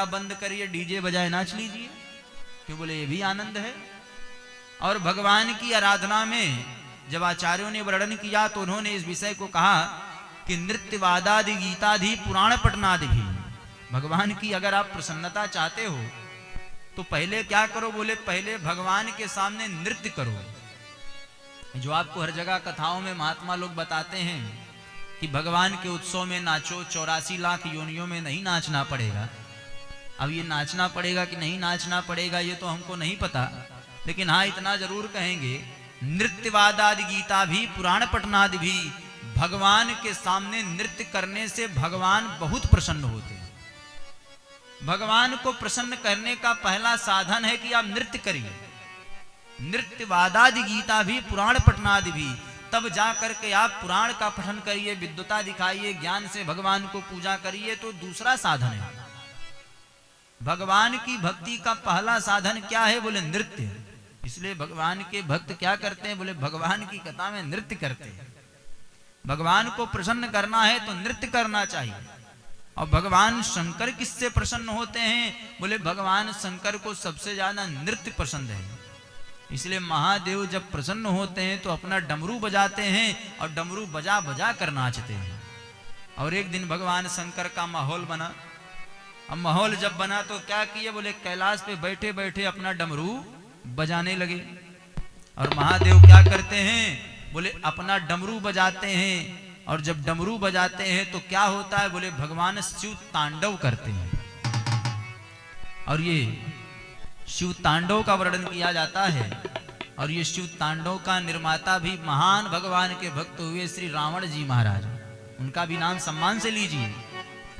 कमरा बंद करिए, डीजे बजाए नाच लीजिए, क्यों? बोले ये भी आनंद है। और भगवान की आराधना में जब आचार्यों ने वर्णन किया तो उन्होंने इस विषय को कहा कि नृत्यवादादि गीतादि पुराण पठनादि भी, भगवान की अगर आप प्रसन्नता चाहते हो तो पहले क्या करो? बोले पहले भगवान के सामने नृत्य करो। जो आपको हर जगह कथाओं में महात्मा लोग बताते हैं कि भगवान के उत्सव में नाचो, 84 लाख योनियों में नहीं नाचना पड़ेगा। अब ये नाचना पड़ेगा कि नहीं नाचना पड़ेगा ये तो हमको नहीं पता, लेकिन हाँ इतना जरूर कहेंगे, नृत्यवादादि गीता भी पुराण पठनादि भी, भगवान के सामने नृत्य करने से भगवान बहुत प्रसन्न होते हैं। भगवान को प्रसन्न करने का पहला साधन है कि आप नृत्य करिए। नृत्यवादादि गीता भी पुराण पठनादि भी, तब जा करके आप पुराण का पठन करिए, विद्वता दिखाइए, ज्ञान से भगवान को पूजा करिए, तो दूसरा साधन है। भगवान की भक्ति का पहला साधन क्या है? बोले नृत्य। इसलिए भगवान के भक्त क्या करते हैं? बोले भगवान की कथा में नृत्य करते हैं। भगवान को प्रसन्न करना है तो नृत्य करना चाहिए। और भगवान शंकर किससे प्रसन्न होते हैं? बोले भगवान शंकर को सबसे ज्यादा नृत्य पसंद है। इसलिए महादेव जब प्रसन्न होते हैं तो अपना डमरू बजाते हैं और डमरू बजा बजा कर नाचते हैं। और एक दिन भगवान शंकर का माहौल बना। अब माहौल जब बना तो क्या किए? बोले कैलाश पे बैठे बैठे अपना डमरू बजाने लगे। और महादेव क्या करते हैं? बोले अपना डमरू बजाते हैं। और जब डमरू बजाते हैं तो क्या होता है? बोले भगवान शिव तांडव करते हैं। और ये शिव तांडव का वर्णन किया जाता है। और ये शिव तांडव का निर्माता भी महान भगवान के भक्त हुए श्री रावण जी महाराज। उनका भी नाम सम्मान से लीजिए,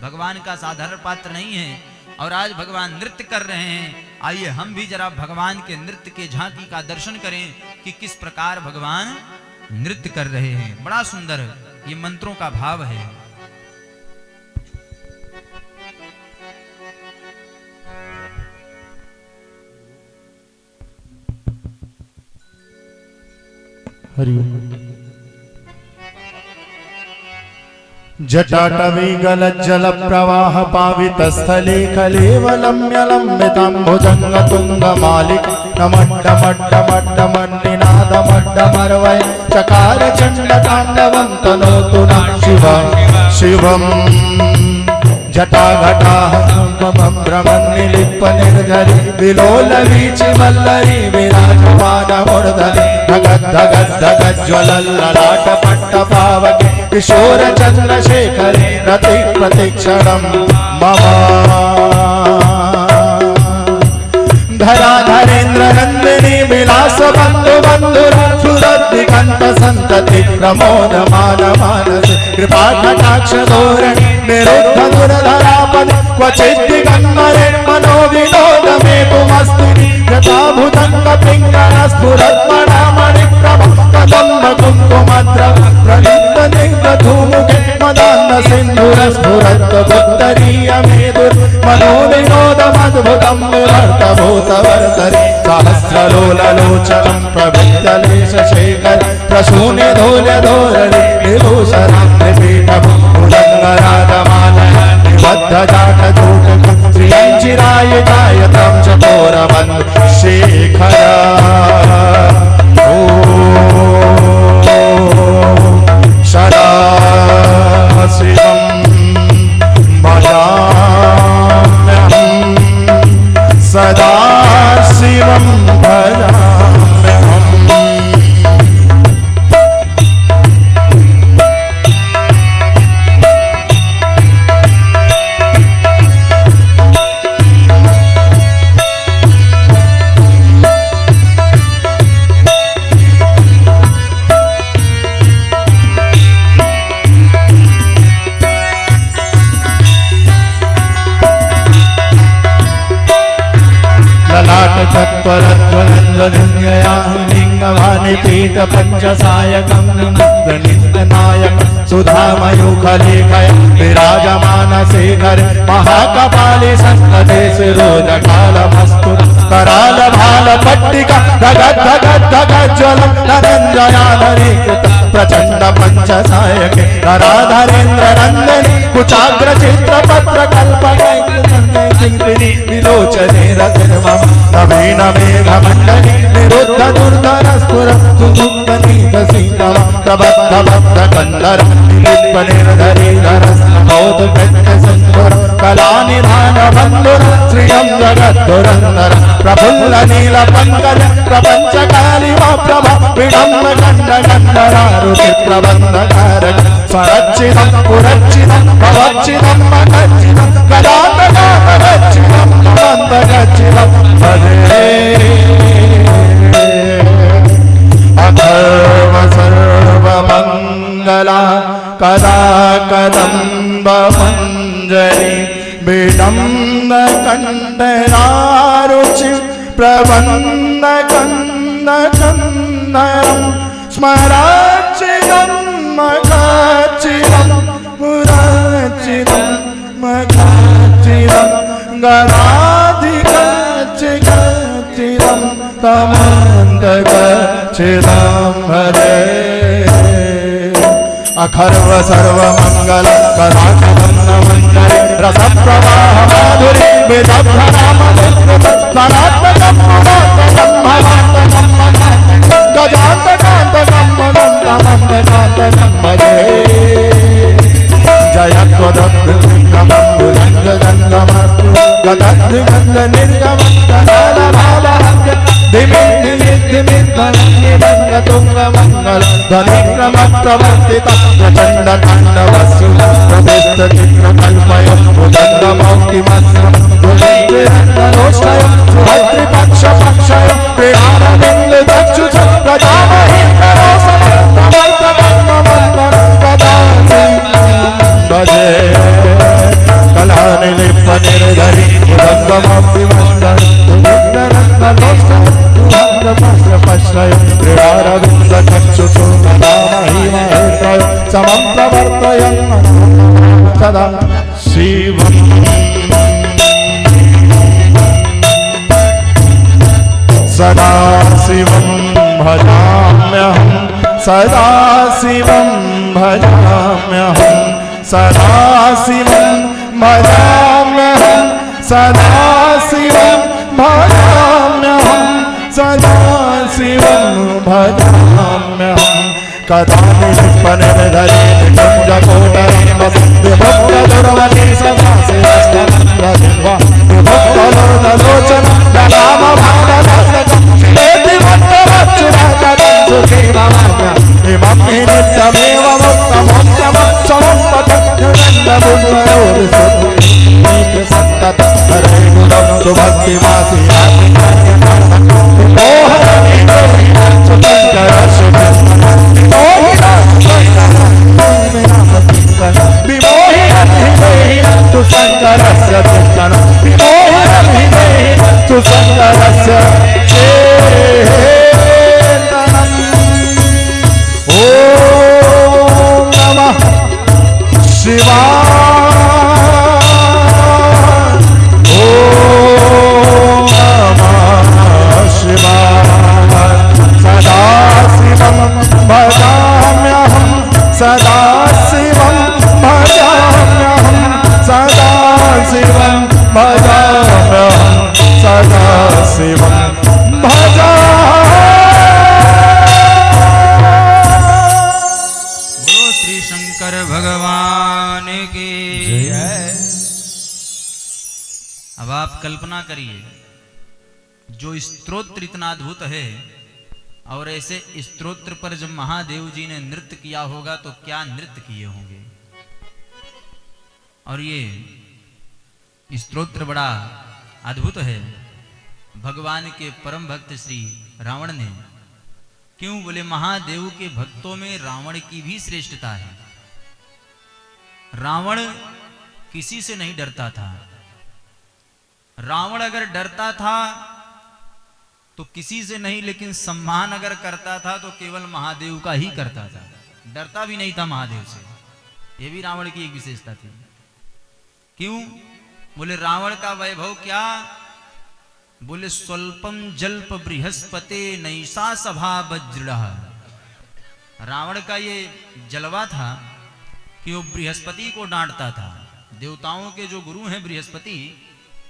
भगवान का साधारण पात्र नहीं है। और आज भगवान नृत्य कर रहे हैं। आइए हम भी जरा भगवान के नृत्य के झांकी का दर्शन करें कि किस प्रकार भगवान नृत्य कर रहे हैं। बड़ा सुंदर ये मंत्रों का भाव है। जटाटवी गलज्जल प्रवाह पावित स्थले कलेवलम्यलम्बिताम्बुजंग तुंग मालिक नमड्डमड्डमड्डमड्डिनादमड्डमर्वय चकार चंड तांडवं तनोतु नः शिवं शिवं जटा घटा भ्रमन्निलिप्प निर्झरि विलोल वीचि वल्लरी विराजमान मूर्धनि धगद् धगद् धगद् ज्वलल्ललाट पट्ट पावके किशोर चंद्रशेखरे रति प्रतिक्षणं मम धरा धरेन्द्र नंदिनी विलास बंधु बंधुर सुरद्दिगंत संतति प्रमोद मान मानस कृपा कटाक्ष धोरणि निरुद्ध दुर्धरापद क्वचित् दिगंबरे मनो विनोद मे पुमस्ति यथा भुजंग पिंगल स्फुरत् मणि प्रभ कदम्ब कुंकुमद्रव प्रलिप्त दिग्ध धूमुखे मदान्ध सिंधुर स्फुरत् उत्तरीय मेदुर मनो विनोद मद्भुतं विवर्त भूतवर्तरि सहस्रलोललोचनं प्रविद्यलेश शेखर प्रसूने धोल्य धोरणि विभूषणं त्रिपीठं उदङ्गरागमालय निबद्ध जाटजूटकं श्रियं चिरायुधायतं चकोरवन् शेखर सदा शिवं भजाम्यहं सदा शिवं भजाम्यहम् लिंगवानि पीठ पंचसायकं निन्दनायकं सुधामयुखलेखय विराजमान शेखर महाकपाली संकटे शिरोजकालमस्तु कराल भाल पट्टिका धगत धगत धगत ज्वल नरेन्द्रयाधरीकृत प्रचंड पंचसायके राधारेन्द्र नंदनी कुचाग्र चित्रपत्र कल्पने विलोचने रतिर्मम नवीन मेघ मंडली निरुद्ध दुर्धर स्फुर सुमुक्तनीत सीतम प्रबद्ध बद्ध कंदर निलिप्प निर्धरीधर स्नोद व्यक्त संधुर कला निधान बंधुर श्रियं जगत् धुरंधर प्रफुल्ल नील पंकज प्रपंच काली प्रभा विडम्ब गंड गंधरारुचि प्रबंध कारक स्वरच्चिदं पुरच्चिदं भवच्चिदं मगच्चिदं गदान्तगच्चिदं भवन्तगच्चिदं भजे अथर्व सर्वमङ्गला कदा कदम्ब मञ्जरी विडम्ब कण्ठरारुचि प्रबन्ध कन्द कन्दरं स्मराच्चिदं मगाच्चिदं मुराच्चिदं मगाच्चिदं गदाधिगच्चिदं तमन्तगच्चिदं भजे अखर्व सर्वमंगल कदाकदं नमन्यरे रसप्रवाह माधुरी वेदभ्रनामनिर्वृत स्वरात्मकं मुदान्तकं भवान्तकं गजान्तकान्तकं मदन्तमन्तकान्तकं भजे जयत्वदद्भुतमं बुलन्दगन्धमस्तु गदद्गन्धनिर्गमं कदालभावहस्य दिमिद्दिमिद्दिमिद्वनन्निबन्धतुङ्गमङ्गल ध्वनिक्रमप्रवर्तितं प्रचण्डताण्डवस्सु प्रविष्टचित्रकल्पयं मुदङ्गमौक्तिमस्रं दुलिन्द्रिरन्दरोष्टयं सुभद्रिपक्षपक्षयं क्रीडारविन्दचक्षुष प्रजामहि भजे कलानिलिप्पनिर्धरि मुदङ्गमौक्तिमण्डलं दुलिन्द्रिरन्दरोष्टयं क्रीडारविन्दचक्षुषु नमामि महेन्द्रं समं प्रवर्तयन् सदा शिवम् सदा शिवं भजाम्यहं सदा शिवं भजाम्यहं सदा शिवं भजाम्यहं सदा शिवं भजाम्यहं सदा शिवं भजाम्यहं कदानिलिप्पनिर्धरे कुञ्जकोटरे वसद्विभक्तदुर्वने सदा शिवस्तमन्द्रजिह्वा विभक्तलोचन रामभावनस्तकं शिवेदिवट्टवच्चुरागतं सुखीभवाम्य इमं हि नित्यमेव मुक्तमोक्तमक्षमं पठन्नन्दबुद्धयोरिसुखीति सन्ततं हरे गुणं सुभक्तिमासि शंकरस्य चिंतन विमोहनम् शंकरस्य चेतनम् ओम नमः शिवाय ओम नमः शिवाय सदा शिवं भजाम्यहं सदा शिवं भजाम्यहं सदा शिवं भजाम्यहं सदा शिवं बोलो श्री शंकर भगवान की जय। अब आप कल्पना करिए, जो स्तोत्र इतना अद्भुत है और ऐसे स्तोत्र पर जब महादेव जी ने नृत्य किया होगा तो क्या नृत्य किए होंगे। और ये स्तोत्र बड़ा अद्भुत है। भगवान के परम भक्त श्री रावण ने, क्यों बोले महादेव के भक्तों में रावण की भी श्रेष्ठता है। रावण किसी से नहीं डरता था। रावण अगर डरता था तो किसी से नहीं, लेकिन सम्मान अगर करता था तो केवल महादेव का ही करता था, डरता भी नहीं था महादेव से। ये भी रावण की एक विशेषता थी। क्यों? बोले रावण का वैभव क्या? बोले स्वल्पम जल्प बृहस्पति नैषा सभा वज्र। रावण का ये जलवा था कि वो बृहस्पति को डांटता था। देवताओं के जो गुरु हैं बृहस्पति,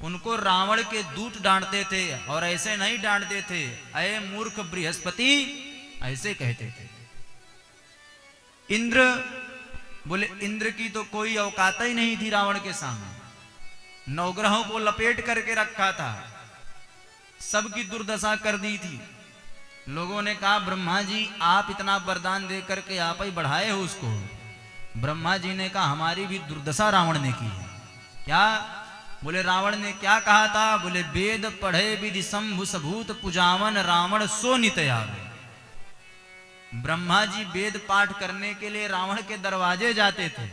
उनको रावण के दूत डांटते थे और ऐसे नहीं डांटते थे, अये मूर्ख बृहस्पति, ऐसे कहते थे। इंद्र, बोले इंद्र की तो कोई औकात ही नहीं थी रावण के सामने। नवग्रहों को लपेट करके रखा था, सबकी दुर्दशा कर दी थी। लोगों ने कहा ब्रह्मा जी आप इतना वरदान दे करके आप ही बढ़ाए हो उसको। ब्रह्मा जी ने कहा हमारी भी दुर्दशा रावण ने की है। क्या? बोले रावण ने क्या कहा था? बोले वेद पढ़े विधि शंभु सभूत पुजावन रावण सो नितयावे। ब्रह्मा जी वेद पाठ करने के लिए रावण के दरवाजे जाते थे।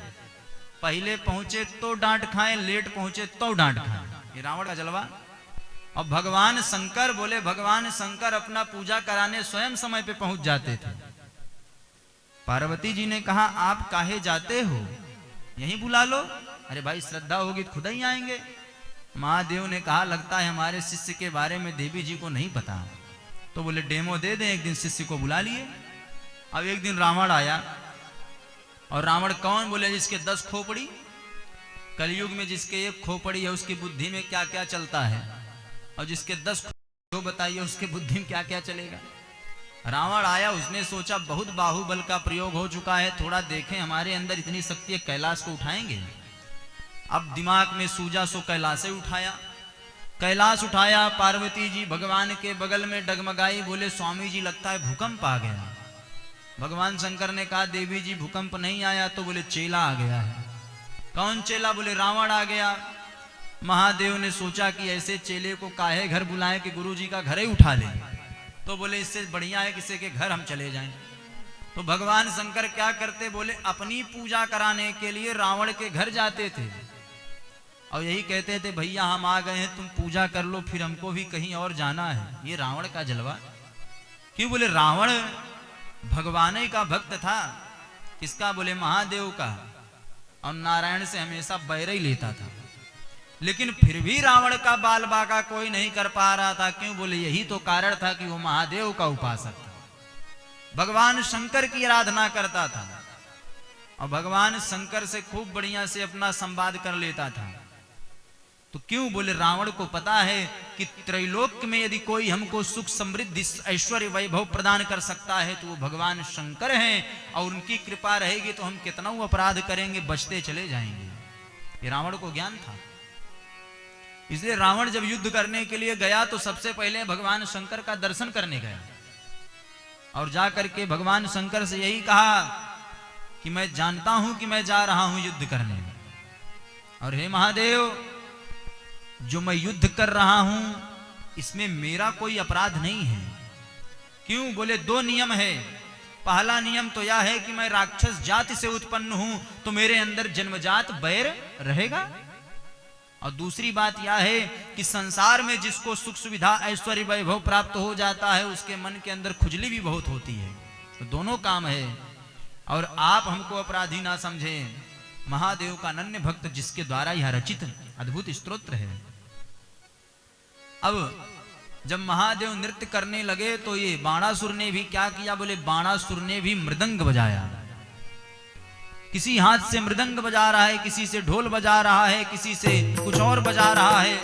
पहले पहुंचे तो डांट खाएं, लेट पहुंचे तो डांट खाएं। ये रावण का जलवा। और भगवान शंकर, बोले भगवान शंकर अपना पूजा कराने स्वयं समय पे पहुंच जाते थे। पार्वती जी ने कहा आप काहे जाते हो, यहीं बुला लो। अरे भाई श्रद्धा होगी तो खुद ही आएंगे। महादेव ने कहा लगता है हमारे शिष्य के बारे में देवी जी को नहीं पता, तो बोले डेमो दे दें। एक दिन शिष्य को बुला लिए। अब एक दिन रावण आया, और रावण कौन? बोले जिसके 10 खोपड़ी। कलयुग में जिसके एक खोपड़ी है उसकी बुद्धि में क्या क्या चलता है, और जिसके 10 खोपड़ी बताइए उसके बुद्धि में क्या क्या चलेगा। रावण आया, उसने सोचा बहुत बाहुबल का प्रयोग हो चुका है, थोड़ा देखें हमारे अंदर इतनी शक्ति है, कैलाश को उठाएंगे। अब दिमाग में सूझा सो कैलाश से उठाया। कैलाश उठाया, पार्वती जी भगवान के बगल में डगमगाई। बोले स्वामी जी लगता है भूकंप आ गया। भगवान शंकर ने कहा देवी जी भूकंप नहीं आया, तो बोले चेला आ गया है। कौन चेला? बोले रावण आ गया। महादेव ने सोचा कि ऐसे चेले को काहे घर बुलाएं कि गुरु जी का घर ही उठा ले, तो बोले इससे बढ़िया है किसी के घर हम चले जाएं। तो भगवान शंकर क्या करते? बोले अपनी पूजा कराने के लिए रावण के घर जाते थे, और यही कहते थे भैया हम आ गए हैं, तुम पूजा कर लो, फिर हमको भी कहीं और जाना है। ये रावण का जलवा। क्यों? बोले रावण भगवान ही का भक्त था। किसका? बोले महादेव का, और नारायण से हमेशा बैर ही लेता था। लेकिन फिर भी रावण का बाल बाका कोई नहीं कर पा रहा था। क्यों? बोले यही तो कारण था कि वो महादेव का उपासक था, भगवान शंकर की आराधना करता था, और भगवान शंकर से खूब बढ़िया से अपना संवाद कर लेता था। तो क्यों? बोले रावण को पता है कि त्रैलोक्य में यदि कोई हमको सुख समृद्धि ऐश्वर्य वैभव प्रदान कर सकता है तो वो भगवान शंकर हैं, और उनकी कृपा रहेगी तो हम कितना अपराध करेंगे, बचते चले जाएंगे। ये रावण को ज्ञान था। इसलिए रावण जब युद्ध करने के लिए गया तो सबसे पहले भगवान शंकर का दर्शन करने गया, और जाकर के भगवान शंकर से यही कहा कि मैं जानता हूं कि मैं जा रहा हूं युद्ध करने, और हे महादेव जो मैं युद्ध कर रहा हूं इसमें मेरा कोई अपराध नहीं है। क्यों? बोले 2 नियम है। पहला नियम तो यह है कि मैं राक्षस जाति से उत्पन्न हूं, तो मेरे अंदर जन्मजात बैर रहेगा, और दूसरी बात यह है कि संसार में जिसको सुख सुविधा ऐश्वर्य वैभव प्राप्त हो जाता है उसके मन के अंदर खुजली भी बहुत होती है। तो दोनों काम है, और आप हमको अपराधी ना समझें। महादेव का अनन्य भक्त जिसके द्वारा यह रचित अद्भुत स्तोत्र है। अब जब महादेव नृत्य करने लगे तो ये बाणासुर ने भी क्या किया? बोले बाणासुर ने भी मृदंग बजाया। किसी हाथ से मृदंग बजा रहा है, किसी से ढोल बजा रहा है, किसी से कुछ और बजा रहा है,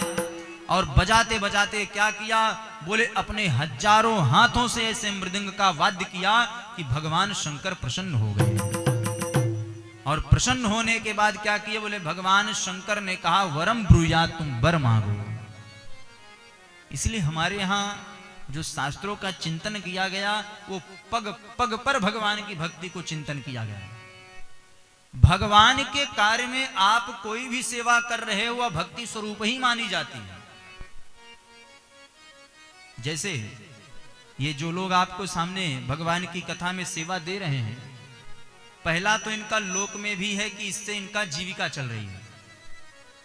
और बजाते बजाते क्या किया? बोले अपने हजारों हाथों से ऐसे मृदंग का वाद्य किया कि भगवान शंकर प्रसन्न हो गए। और प्रसन्न होने के बाद क्या किए? बोले भगवान शंकर ने कहा वरम ब्रूया, तुम वर मांगो। इसलिए हमारे यहाँ जो शास्त्रों का चिंतन किया गया वो पग पग पर भगवान की भक्ति को चिंतन किया गया। भगवान के कार्य में आप कोई भी सेवा कर रहे हो वह भक्ति स्वरूप ही मानी जाती है। जैसे ये जो लोग आपको सामने भगवान की कथा में सेवा दे रहे हैं, पहला तो इनका लोक में भी है कि इससे इनका जीविका चल रही है,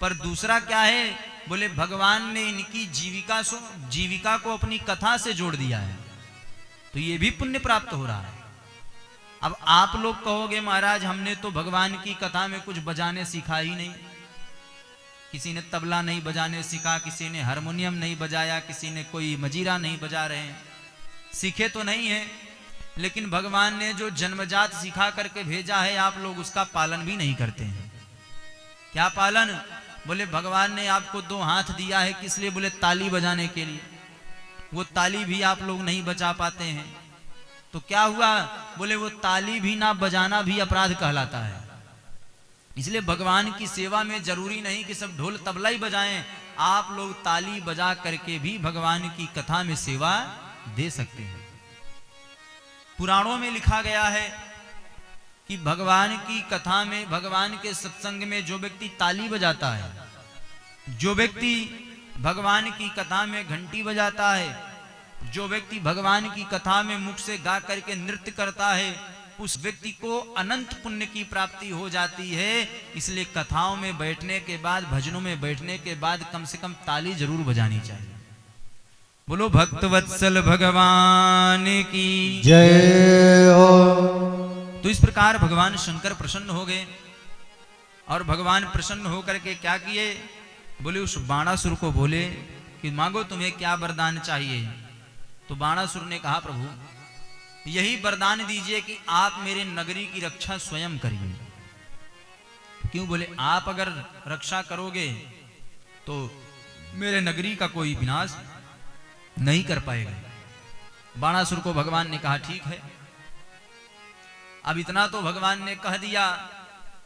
पर दूसरा क्या है? बोले भगवान ने इनकी जीविका को अपनी कथा से जोड़ दिया है, तो ये भी पुण्य प्राप्त हो रहा है। अब आप लोग कहोगे महाराज हमने तो भगवान की कथा में कुछ बजाने सीखा ही नहीं, किसी ने तबला नहीं बजाने सीखा, किसी ने हारमोनियम नहीं बजाया, किसी ने कोई मजीरा नहीं बजा रहे हैं, सीखे तो नहीं है, लेकिन भगवान ने जो जन्मजात सिखा करके भेजा है आप लोग उसका पालन भी नहीं करते हैं। क्या पालन? बोले भगवान ने आपको 2 हाथ दिया है, किस लिए? बोले ताली बजाने के लिए। वो ताली भी आप लोग नहीं बजा पाते हैं, तो क्या हुआ? बोले वो ताली भी ना बजाना भी अपराध कहलाता है। इसलिए भगवान की सेवा में जरूरी नहीं कि सब ढोल तबला ही बजाएं, आप लोग ताली बजा करके भी भगवान की कथा में सेवा दे सकते हैं। पुराणों में लिखा गया है कि भगवान की कथा में, भगवान के सत्संग में जो व्यक्ति ताली बजाता है, जो व्यक्ति भगवान की कथा में घंटी बजाता है, जो व्यक्ति भगवान की कथा में मुख से गा करके नृत्य करता है, उस व्यक्ति को अनंत पुण्य की प्राप्ति हो जाती है। इसलिए कथाओं में बैठने के बाद, भजनों में बैठने के बाद कम से कम ताली जरूर बजानी चाहिए। बोलो भक्तवत्सल भगवान की जय हो। तो इस प्रकार भगवान शंकर प्रसन्न हो गए और भगवान प्रसन्न होकर के क्या किए? बोले उस बाणासुर को बोले कि मांगो तुम्हें क्या वरदान चाहिए। तो बाणासुर ने कहा प्रभु यही वरदान दीजिए कि आप मेरे नगरी की रक्षा स्वयं करिए। क्यों? बोले आप अगर रक्षा करोगे तो मेरे नगरी का कोई विनाश नहीं कर पाएगा। बाणासुर को भगवान ने कहा ठीक है। अब इतना तो भगवान ने कह दिया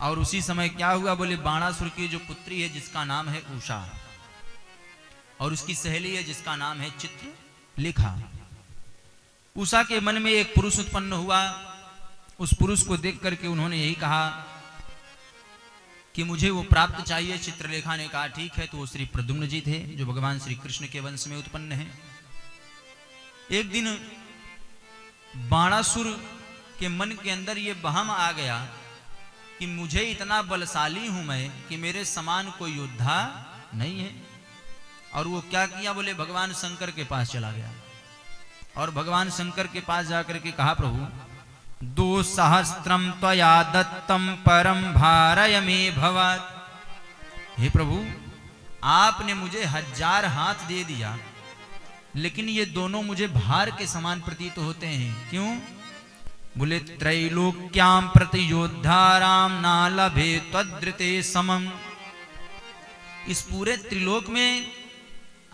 और उसी समय क्या हुआ? बोले बाणासुर की जो पुत्री है जिसका नाम है उषा और उसकी सहेली है जिसका नाम है चित्रलेखा, उषा के मन में एक पुरुष उत्पन्न हुआ। उस पुरुष को देख करके उन्होंने यही कहा कि मुझे वो प्राप्त चाहिए। चित्रलेखा ने कहा ठीक है। तो वो श्री प्रद्युम्न जी थे जो भगवान श्री कृष्ण के वंश में उत्पन्न हैं। एक दिन बाणासुर के मन के अंदर ये वहम आ गया कि मुझे इतना बलशाली हूं मैं कि मेरे समान कोई योद्धा नहीं है। और वो क्या किया? बोले भगवान शंकर के पास चला गया और भगवान शंकर के पास जाकर के कहा प्रभु 2 सहस्त्रम त्वया दत्तम परम भारय में भवत्। हे प्रभु आपने मुझे 1000 हाथ दे दिया, लेकिन ये दोनों मुझे भार के समान प्रतीत होते हैं। क्यों? बोले त्रैलोक्याम प्रति योद्धाराम ना लभे त्वदृते समम। इस पूरे त्रिलोक में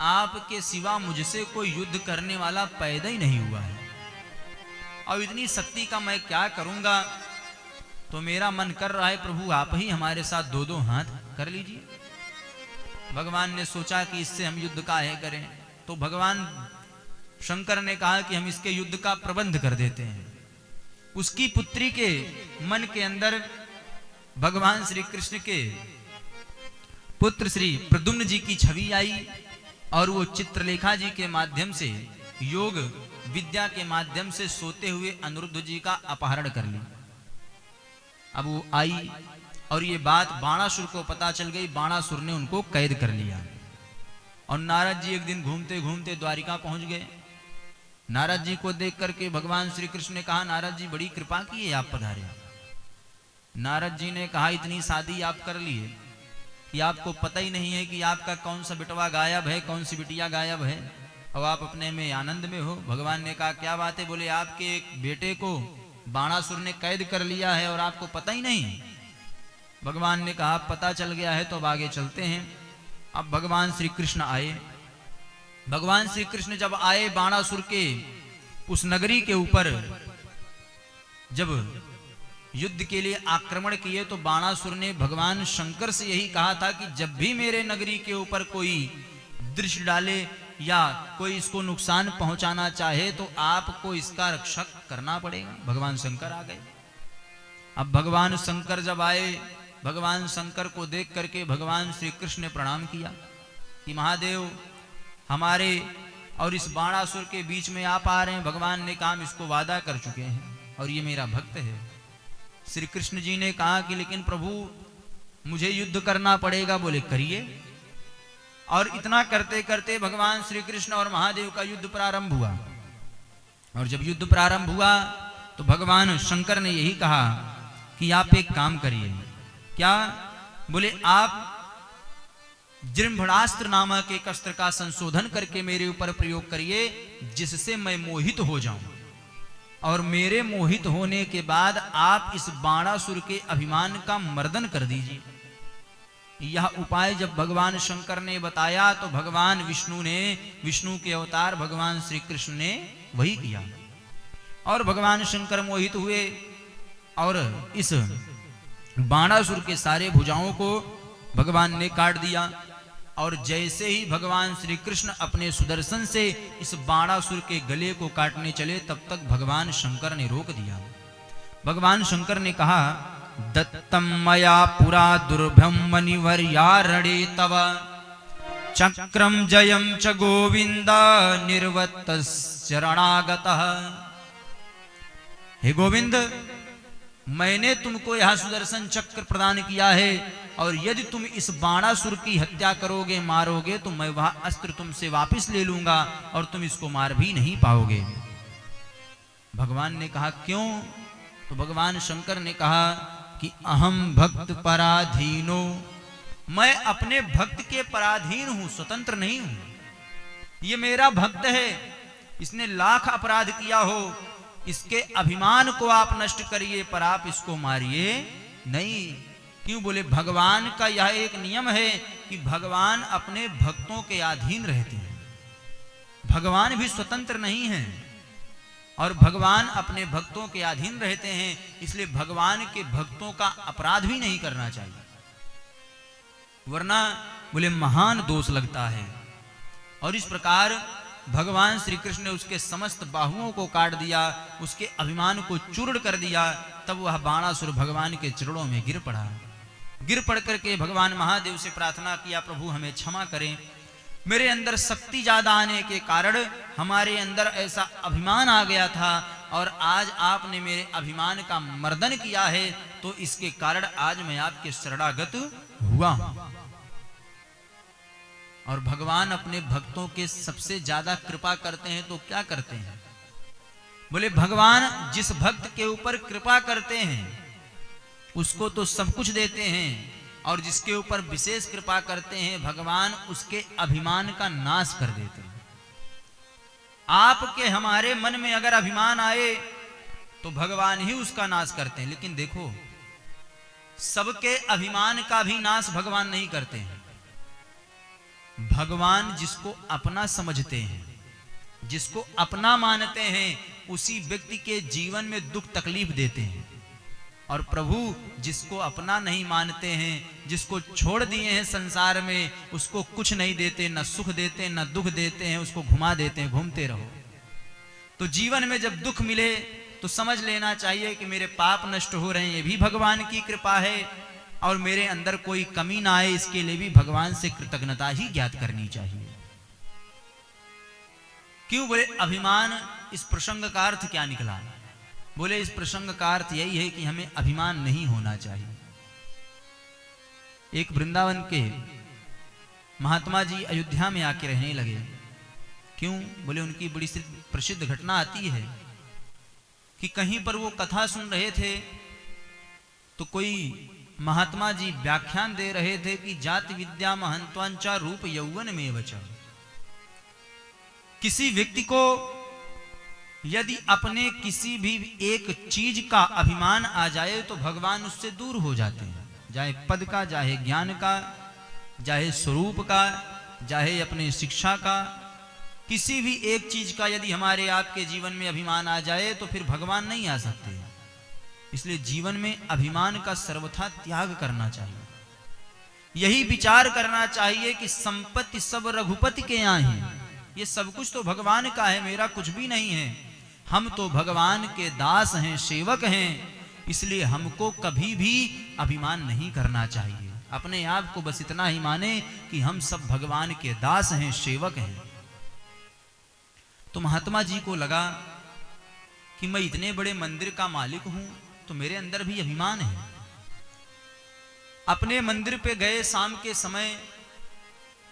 आपके सिवा मुझसे कोई युद्ध करने वाला पैदा ही नहीं हुआ है, और इतनी शक्ति का मैं क्या करूंगा? तो मेरा मन कर रहा है प्रभु आप ही हमारे साथ 2-2 हाथ कर लीजिए। भगवान ने सोचा कि इससे हम युद्ध काहे करें, तो भगवान शंकर ने कहा कि हम इसके युद्ध का प्रबंध कर देते हैं। उसकी पुत्री के मन के अंदर भगवान श्री कृष्ण के पुत्र श्री प्रद्युम्न जी की छवि आई और वो चित्रलेखा जी के माध्यम से, योग विद्या के माध्यम से सोते हुए अनिरुद्ध जी का अपहरण कर ली। अब वो आई और ये बात बाणासुर को पता चल गई। बाणासुर ने उनको कैद कर लिया और नारद जी एक दिन घूमते घूमते द्वारिका पहुंच गए। नारद जी को देख करके भगवान श्री कृष्ण ने कहा नारद जी बड़ी कृपा की है आप पधारे। नारद जी ने कहा इतनी शादी आप कर लिए कि आपको पता ही नहीं है कि आपका कौन सा बिटवा गायब है, कौन सी बिटिया गायब है, और आप अपने में आनंद में हो। भगवान ने कहा क्या बात है? बोले आपके एक बेटे को बाणासुर ने कैद कर लिया है और आपको पता ही नहीं। भगवान ने कहा पता चल गया है तो अब आगे चलते हैं। अब भगवान श्री कृष्ण आए। भगवान श्री कृष्ण जब आए बाणासुर के उस नगरी के ऊपर जब युद्ध के लिए आक्रमण किए, तो बाणासुर ने भगवान शंकर से यही कहा था कि जब भी मेरे नगरी के ऊपर कोई दृश्य डाले या कोई इसको नुकसान पहुंचाना चाहे तो आपको इसका रक्षक करना पड़ेगा। भगवान शंकर आ गए। अब भगवान शंकर जब आए, भगवान शंकर को देख करके भगवान श्री कृष्ण ने प्रणाम किया कि महादेव हमारे और इस बाणासुर के बीच में आप आ रहे हैं। भगवान ने कहा हम इसको वादा कर चुके हैं और ये मेरा भक्त है। श्री कृष्ण जी ने कहा कि लेकिन प्रभु मुझे युद्ध करना पड़ेगा। बोले करिए। और इतना करते करते भगवान श्री कृष्ण और महादेव का युद्ध प्रारंभ हुआ। और जब युद्ध प्रारंभ हुआ तो भगवान शंकर ने यही कहा कि आप एक काम करिए। क्या? बोले आप जृंभणास्त्र नामक एक अस्त्र का संशोधन करके मेरे ऊपर प्रयोग करिए, जिससे मैं मोहित हो जाऊं, और मेरे मोहित होने के बाद आप इस बाणासुर के अभिमान का मर्दन कर दीजिए। यह उपाय जब भगवान शंकर ने बताया तो भगवान विष्णु के अवतार भगवान श्री कृष्ण ने वही किया, और भगवान शंकर मोहित हुए और इस बाणासुर के सारे भुजाओं को भगवान ने काट दिया। और जैसे ही भगवान श्री कृष्ण अपने सुदर्शन से इस बाणासुर के गले को काटने चले, तब तक भगवान शंकर ने रोक दिया। भगवान शंकर ने कहा, दत्तम मया पुरा दुर्भ्यम मणिवर्यारणे तव चक्रम जयम च गोविंद निर्वत्तश्चरणागतः। हे गोविंद, मैंने तुमको यह सुदर्शन चक्र प्रदान किया है, और यदि तुम इस बाणासुर की हत्या करोगे, मारोगे, तो मैं वह अस्त्र तुमसे वापस ले लूंगा और तुम इसको मार भी नहीं पाओगे। भगवान ने कहा, क्यों? तो भगवान शंकर ने कहा कि अहम भक्त पराधीनो, मैं अपने भक्त के पराधीन हूं, स्वतंत्र नहीं हूं। ये मेरा भक्त है, इसने लाख अपराध किया हो, इसके अभिमान को आप नष्ट करिए, पर आप इसको मारिए नहीं। क्यों? बोले भगवान का यह एक नियम है कि भगवान अपने भक्तों के अधीन रहते हैं, भगवान भी स्वतंत्र नहीं है, और भगवान अपने भक्तों के अधीन रहते हैं, इसलिए भगवान के भक्तों का अपराध भी नहीं करना चाहिए, वरना बोले महान दोष लगता है। और इस प्रकार भगवान श्री कृष्ण ने उसके समस्त बाहुओं को काट दिया, उसके अभिमान को चूर्ण कर दिया। तब वह बाणासुर भगवान के चरणों में गिर पड़ा। गिर पड़ करके भगवान महादेव से प्रार्थना किया, प्रभु हमें क्षमा करें, मेरे अंदर शक्ति ज्यादा आने के कारण हमारे अंदर ऐसा अभिमान आ गया था, और आज आपने मेरे अभिमान का मर्दन किया है, तो इसके कारण आज मैं आपके शरणागत हुआ हूं। और भगवान अपने भक्तों के सबसे ज्यादा कृपा करते हैं तो क्या करते हैं? बोले भगवान जिस भक्त के ऊपर कृपा करते हैं उसको तो सब कुछ देते हैं, और जिसके ऊपर विशेष कृपा करते हैं भगवान उसके अभिमान का नाश कर देते हैं। आपके हमारे मन में अगर अभिमान आए तो भगवान ही उसका नाश करते हैं, लेकिन देखो सबके अभिमान का भी नाश भगवान नहीं करते हैं। भगवान जिसको अपना समझते हैं, जिसको अपना मानते हैं, उसी व्यक्ति के जीवन में दुख तकलीफ देते हैं, और प्रभु जिसको अपना नहीं मानते हैं, जिसको छोड़ दिए हैं संसार में, उसको कुछ नहीं देते, न सुख देते न दुख देते हैं, उसको घुमा देते हैं, घूमते रहो। तो जीवन में जब दुख मिले तो समझ लेना चाहिए कि मेरे पाप नष्ट हो रहे हैं, ये भी भगवान की कृपा है, और मेरे अंदर कोई कमी ना आए, इसके लिए भी भगवान से कृतज्ञता ही ज्ञात करनी चाहिए। क्यों? बोले अभिमान, इस प्रसंग का अर्थ क्या निकला? बोले इस प्रसंग का अर्थ यही है कि हमें अभिमान नहीं होना चाहिए। एक वृंदावन के महात्मा जी अयोध्या में आके रहने लगे। क्यों? बोले उनकी बड़ी प्रसिद्ध घटना आती है कि कहीं पर वो कथा सुन रहे थे तो कोई महात्मा जी व्याख्यान दे रहे थे कि जाति विद्या महंत्वांचा रूप यौवन में वचा। किसी व्यक्ति को यदि अपने किसी भी एक चीज का अभिमान आ जाए तो भगवान उससे दूर हो जाते हैं, चाहे पद का, चाहे ज्ञान का, चाहे स्वरूप का, चाहे अपने शिक्षा का, किसी भी एक चीज का यदि हमारे आपके जीवन में अभिमान आ जाए तो फिर भगवान नहीं आ सकते। इसलिए जीवन में अभिमान का सर्वथा त्याग करना चाहिए। यही विचार करना चाहिए कि संपत्ति सब रघुपति के यहाँ है, ये सब कुछ तो भगवान का है, मेरा कुछ भी नहीं है। हम तो भगवान के दास हैं, सेवक हैं, इसलिए हमको कभी भी अभिमान नहीं करना चाहिए। अपने आप को बस इतना ही माने कि हम सब भगवान के दास हैं, सेवक हैं। तो महात्मा जी को लगा कि मैं इतने बड़े मंदिर का मालिक हूं, तो मेरे अंदर भी अभिमान है। अपने मंदिर पे गए शाम के समय,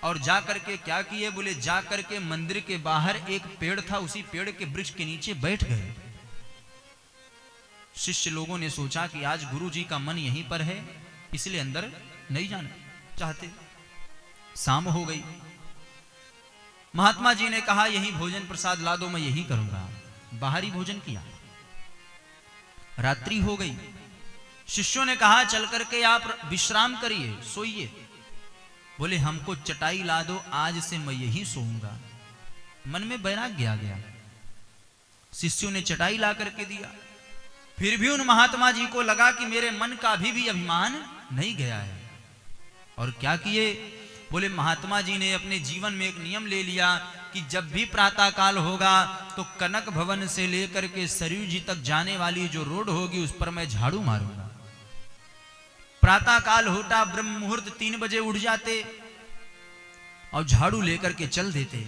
और जा करके क्या किए? बोले जा करके मंदिर के बाहर एक पेड़ था, उसी पेड़ के वृक्ष के नीचे बैठ गए। शिष्य लोगों ने सोचा कि आज गुरु जी का मन यहीं पर है, इसलिए अंदर नहीं जाना चाहते। शाम हो गई। महात्मा जी ने कहा यही भोजन प्रसाद ला दो, मैं यही करूंगा। बाहर ही भोजन किया। रात्रि हो गई। शिष्यों ने कहा चल करके आप विश्राम करिए, सोइए। बोले हमको चटाई ला दो, आज से मैं यही सोऊंगा। मन में वैराग्य आ गया। शिष्यों ने चटाई ला करके दिया। फिर भी उन महात्मा जी को लगा कि मेरे मन का भी अभिमान नहीं गया है। और क्या किए? बोले महात्मा जी ने अपने जीवन में एक नियम ले लिया कि जब भी प्रातः काल होगा तो कनक भवन से लेकर के सरयू जी तक जाने वाली जो रोड होगी उस पर मैं झाड़ू मारूंगा। प्रातः काल होता, ब्रह्म मुहूर्त 3 बजे उठ जाते और झाड़ू लेकर के चल देते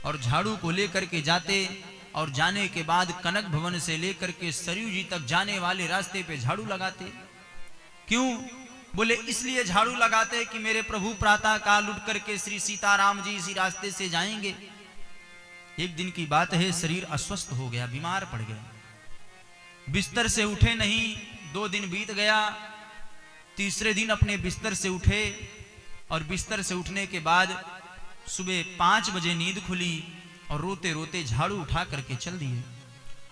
और झाड़ू को लेकर के जाते और जाने के बाद कनक भवन से लेकर के सरयू जी तक जाने वाले रास्ते पे झाड़ू लगाते। क्यों? बोले इसलिए झाड़ू लगाते कि मेरे प्रभु प्रातः काल उठ करके श्री सीताराम जी इसी रास्ते से जाएंगे। एक दिन की बात है, शरीर अस्वस्थ हो गया, बीमार पड़ गया, बिस्तर से उठे नहीं। 2 दिन बीत गया। तीसरे दिन अपने बिस्तर से उठे और बिस्तर से उठने के बाद सुबह 5 बजे नींद खुली और रोते रोते झाड़ू उठा करके चल दिए।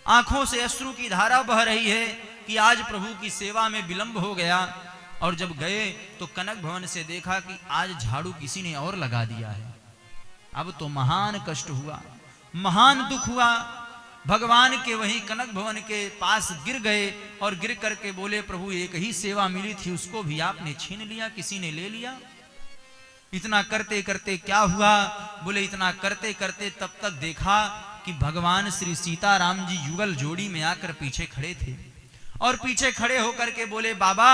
आंखों से अश्रु की धारा बह रही है कि आज प्रभु की सेवा में विलंब हो गया। और जब गए तो कनक भवन से देखा कि आज झाड़ू किसी ने और लगा दिया है। अब तो महान कष्ट हुआ, महान दुख हुआ। भगवान के वही कनक भवन के पास गिर गए और गिर करके बोले प्रभु एक ही सेवा मिली थी, उसको भी आपने छीन लिया, किसी ने ले लिया। इतना करते करते क्या हुआ? बोले इतना करते करते तब तक देखा कि भगवान श्री सीताराम जी युगल जोड़ी में आकर पीछे खड़े थे और पीछे खड़े होकर के बोले बाबा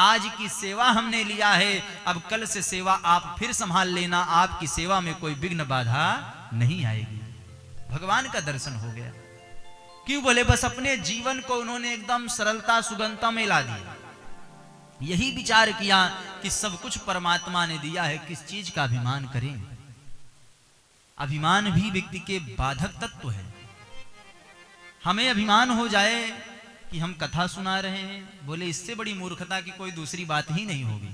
आज की सेवा हमने लिया है, अब कल से सेवा आप फिर संभाल लेना, आपकी सेवा में कोई विघ्न बाधा नहीं आएगी। भगवान का दर्शन हो गया। क्यों? बोले बस अपने जीवन को उन्होंने एकदम सरलता सुगमता में ला दिया। यही विचार किया कि सब कुछ परमात्मा ने दिया है, किस चीज का अभिमान करें। अभिमान भी व्यक्ति के बाधक तत्व है। हमें अभिमान हो जाए कि हम कथा सुना रहे हैं, बोले इससे बड़ी मूर्खता की कोई दूसरी बात ही नहीं होगी।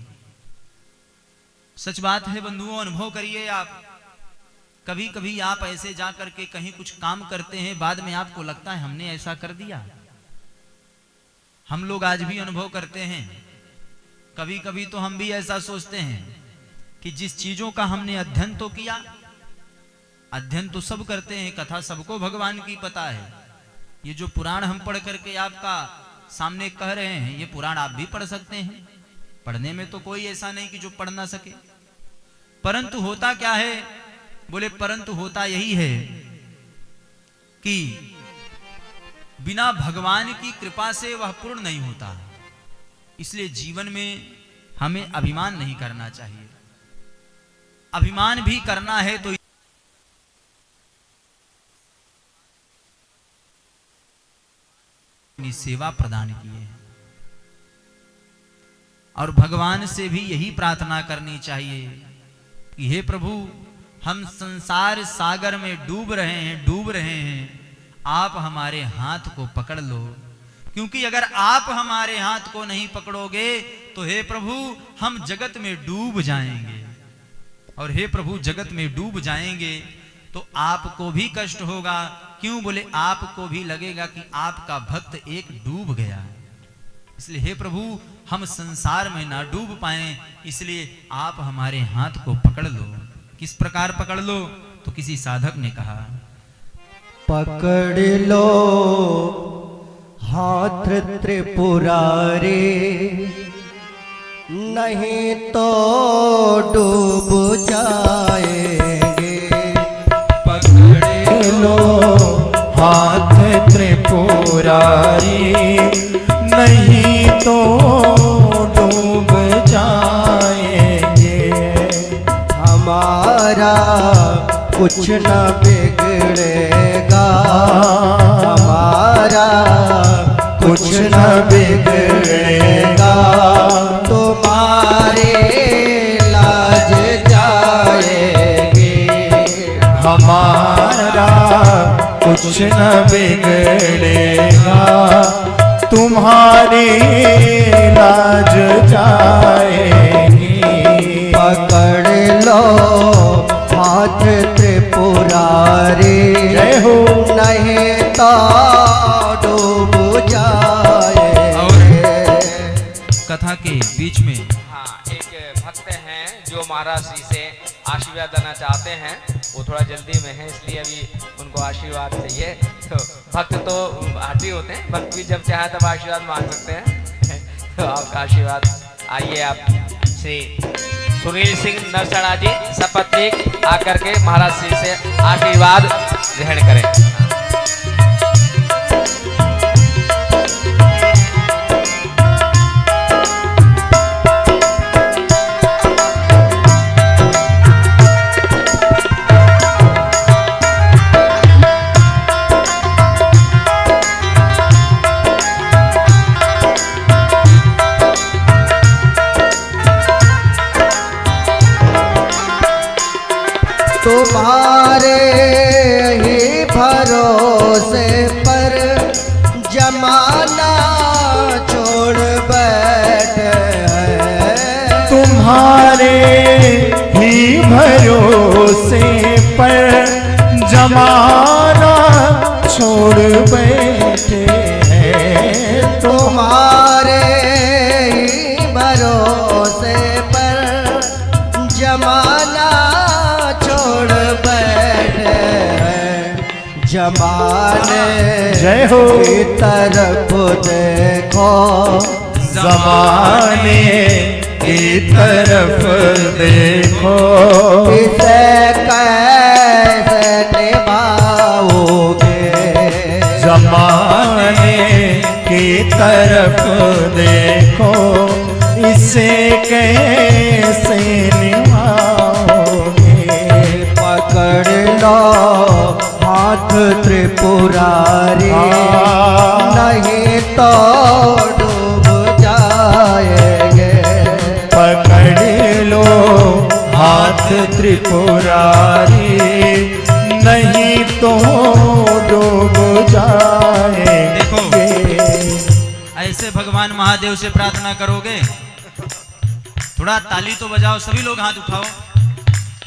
सच बात है बंधुओं, अनुभव करिए आप। कभी कभी आप ऐसे जा करके कहीं कुछ काम करते हैं, बाद में आपको लगता है हमने ऐसा कर दिया। हम लोग आज भी अनुभव करते हैं। कभी कभी तो हम भी ऐसा सोचते हैं कि जिस चीजों का हमने अध्ययन तो किया, अध्ययन तो सब करते हैं, कथा सबको भगवान की पता है। ये जो पुराण हम पढ़ करके आपका सामने कह रहे हैं, ये पुराण आप भी पढ़ सकते हैं। पढ़ने में तो कोई ऐसा नहीं कि जो पढ़ ना सके। परंतु होता क्या है? बोले परंतु होता यही है कि बिना भगवान की कृपा से वह पूर्ण नहीं होता। इसलिए जीवन में हमें अभिमान नहीं करना चाहिए। अभिमान भी करना है तो सेवा प्रदान किए हैं। और भगवान से भी यही प्रार्थना करनी चाहिए कि हे प्रभु हम संसार सागर में डूब रहे हैं, आप हमारे हाथ को पकड़ लो। क्योंकि अगर आप हमारे हाथ को नहीं पकड़ोगे तो हे प्रभु हम जगत में डूब जाएंगे। और हे प्रभु जगत में डूब जाएंगे तो आपको भी कष्ट होगा। क्यों? बोले आपको भी लगेगा कि आपका भक्त एक डूब गया। इसलिए हे प्रभु हम संसार में ना डूब पाए, इसलिए आप हमारे हाथ को पकड़ लो। किस प्रकार पकड़ लो? तो किसी साधक ने कहा पकड़ लो हाथ त्रिपुरारी, नहीं तो डूब जाएंगे। पकड़ लो हाथ त्रिपुरारी, नहीं तो डूब जाएंगे। हमारा कुछ न बिगड़ेगा, हमारा कुछ न बिगड़ेगा। तुम्हारे लाज जाएगी, हमारा कुछ न बिगड़ेगा। तुम्हारी लाज जाएगी। पकड़ लो हाथ त्रिपुरारी, जय हो। नहीं तो डूब जाएंगे। कथा के बीच में हाँ, एक भक्त हैं जो महाराज श्री से आशीर्वाद देना चाहते हैं। वो थोड़ा जल्दी में है, इसलिए अभी उनको आशीर्वाद चाहिए। तो भक्त तो हाथी होते हैं, भक्त भी जब चाहे तब आशीर्वाद मांग सकते हैं। तो आपका आशीर्वाद, आइए आप श्री सुनील सिंह नरसड़ा जी सपत्नीक आकर के महाराज श्री से आशीर्वाद ग्रहण करें। तुम्हारे ही भरोसे पर जमाना छोड़ बैठे हैं। तुम्हारे ही भरोसे पर जमाना छोड़ बैठे हैं। तुम्हारे ही भरोसे पर जमाना छोड़ बैठे हैं। जमाने जय हो। की तरफ देखो, ज़माने की तरफ देखो, इसे कैसे निभाओगे। ज़माने की तरफ देखो, इसे कैसे निभाओगे। पकड़ लो हाथ त्रिपुरारी, नहीं तो डूब जाएंगे। पकड़ लो हाथ त्रिपुरारी, नहीं तो डूब जाएंगे। ऐसे भगवान महादेव से प्रार्थना करोगे, थोड़ा ताली तो बजाओ, सभी लोग हाथ उठाओ।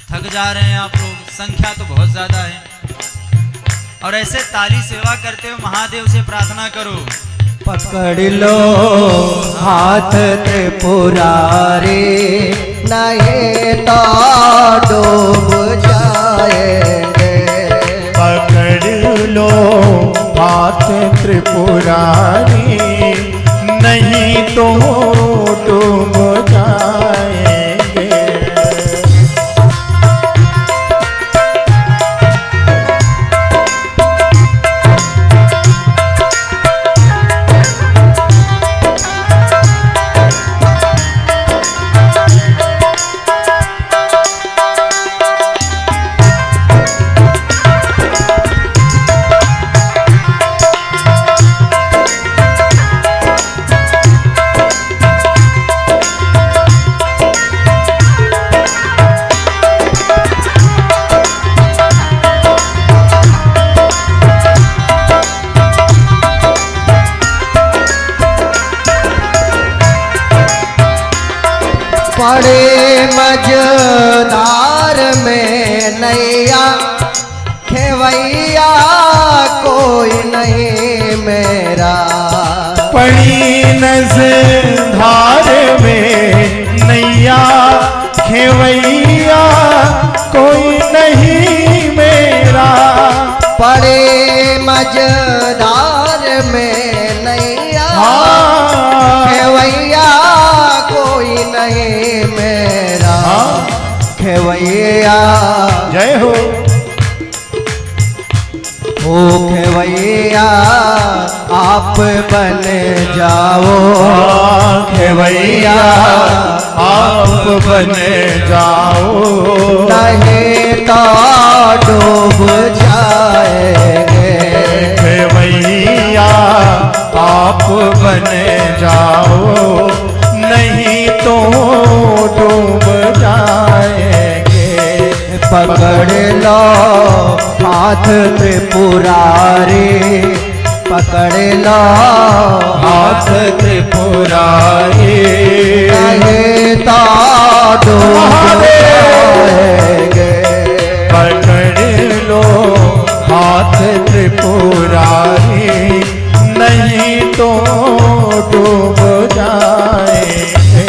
थक जा रहे हैं आप लोग, संख्या तो बहुत ज्यादा है। और ऐसे ताली सेवा करते हुए महादेव से प्रार्थना करो। पकड़ लो हाथ त्रिपुरारी, नहीं तो डूब जाएंगे। पकड़ लो हाथ त्रिपुरारी, नहीं तो डूब जाएंगे। पड़े मझधार में नैया, खेवैया कोई नहीं मेरा। पड़ी नजधार में नैया, खेवैया कोई नहीं मेरा। पड़े मझधार में नैया, खेवैया कोई नहीं मेरा। खेवैया जय हो। ओ खेवैया आप बन जाओ। खेवैया आप बन जाओ, नहीं तो डूब जाएंगे। खेवैया आप बन जाओ, नहीं तो डूब जाएंगे। पकड़ लो हाथ त्रिपुरारी, पकड़ लो हाथ त्रिपुरारी, नहीं तो डूब जाएंगे। पकड़ लो हाथ त्रिपुरारी, नहीं तो डूब जाएंगे।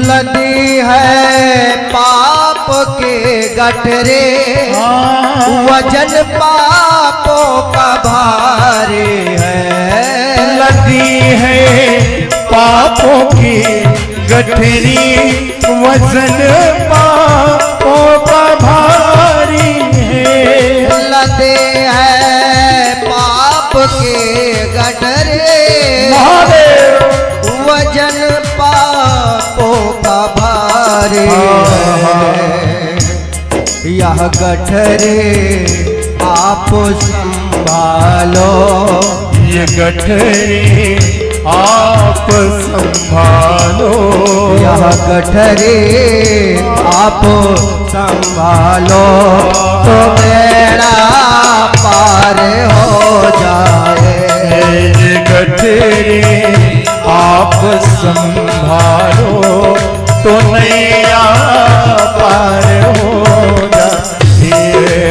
लदी है पाप के गठरे, वजन पापों का भारी है। लदी है पापों की गठरी, वजन पापों का भारी है। लदे है पाप के गठरे, वजन पापों का भारी है। यह गठरे आप संभालो, ये गठरी आप संभालो, यह गठरे आप संभालो, तो बेड़ा पार हो जाए। ये गठरी आप संभालो, तो नैया पार हो जाए।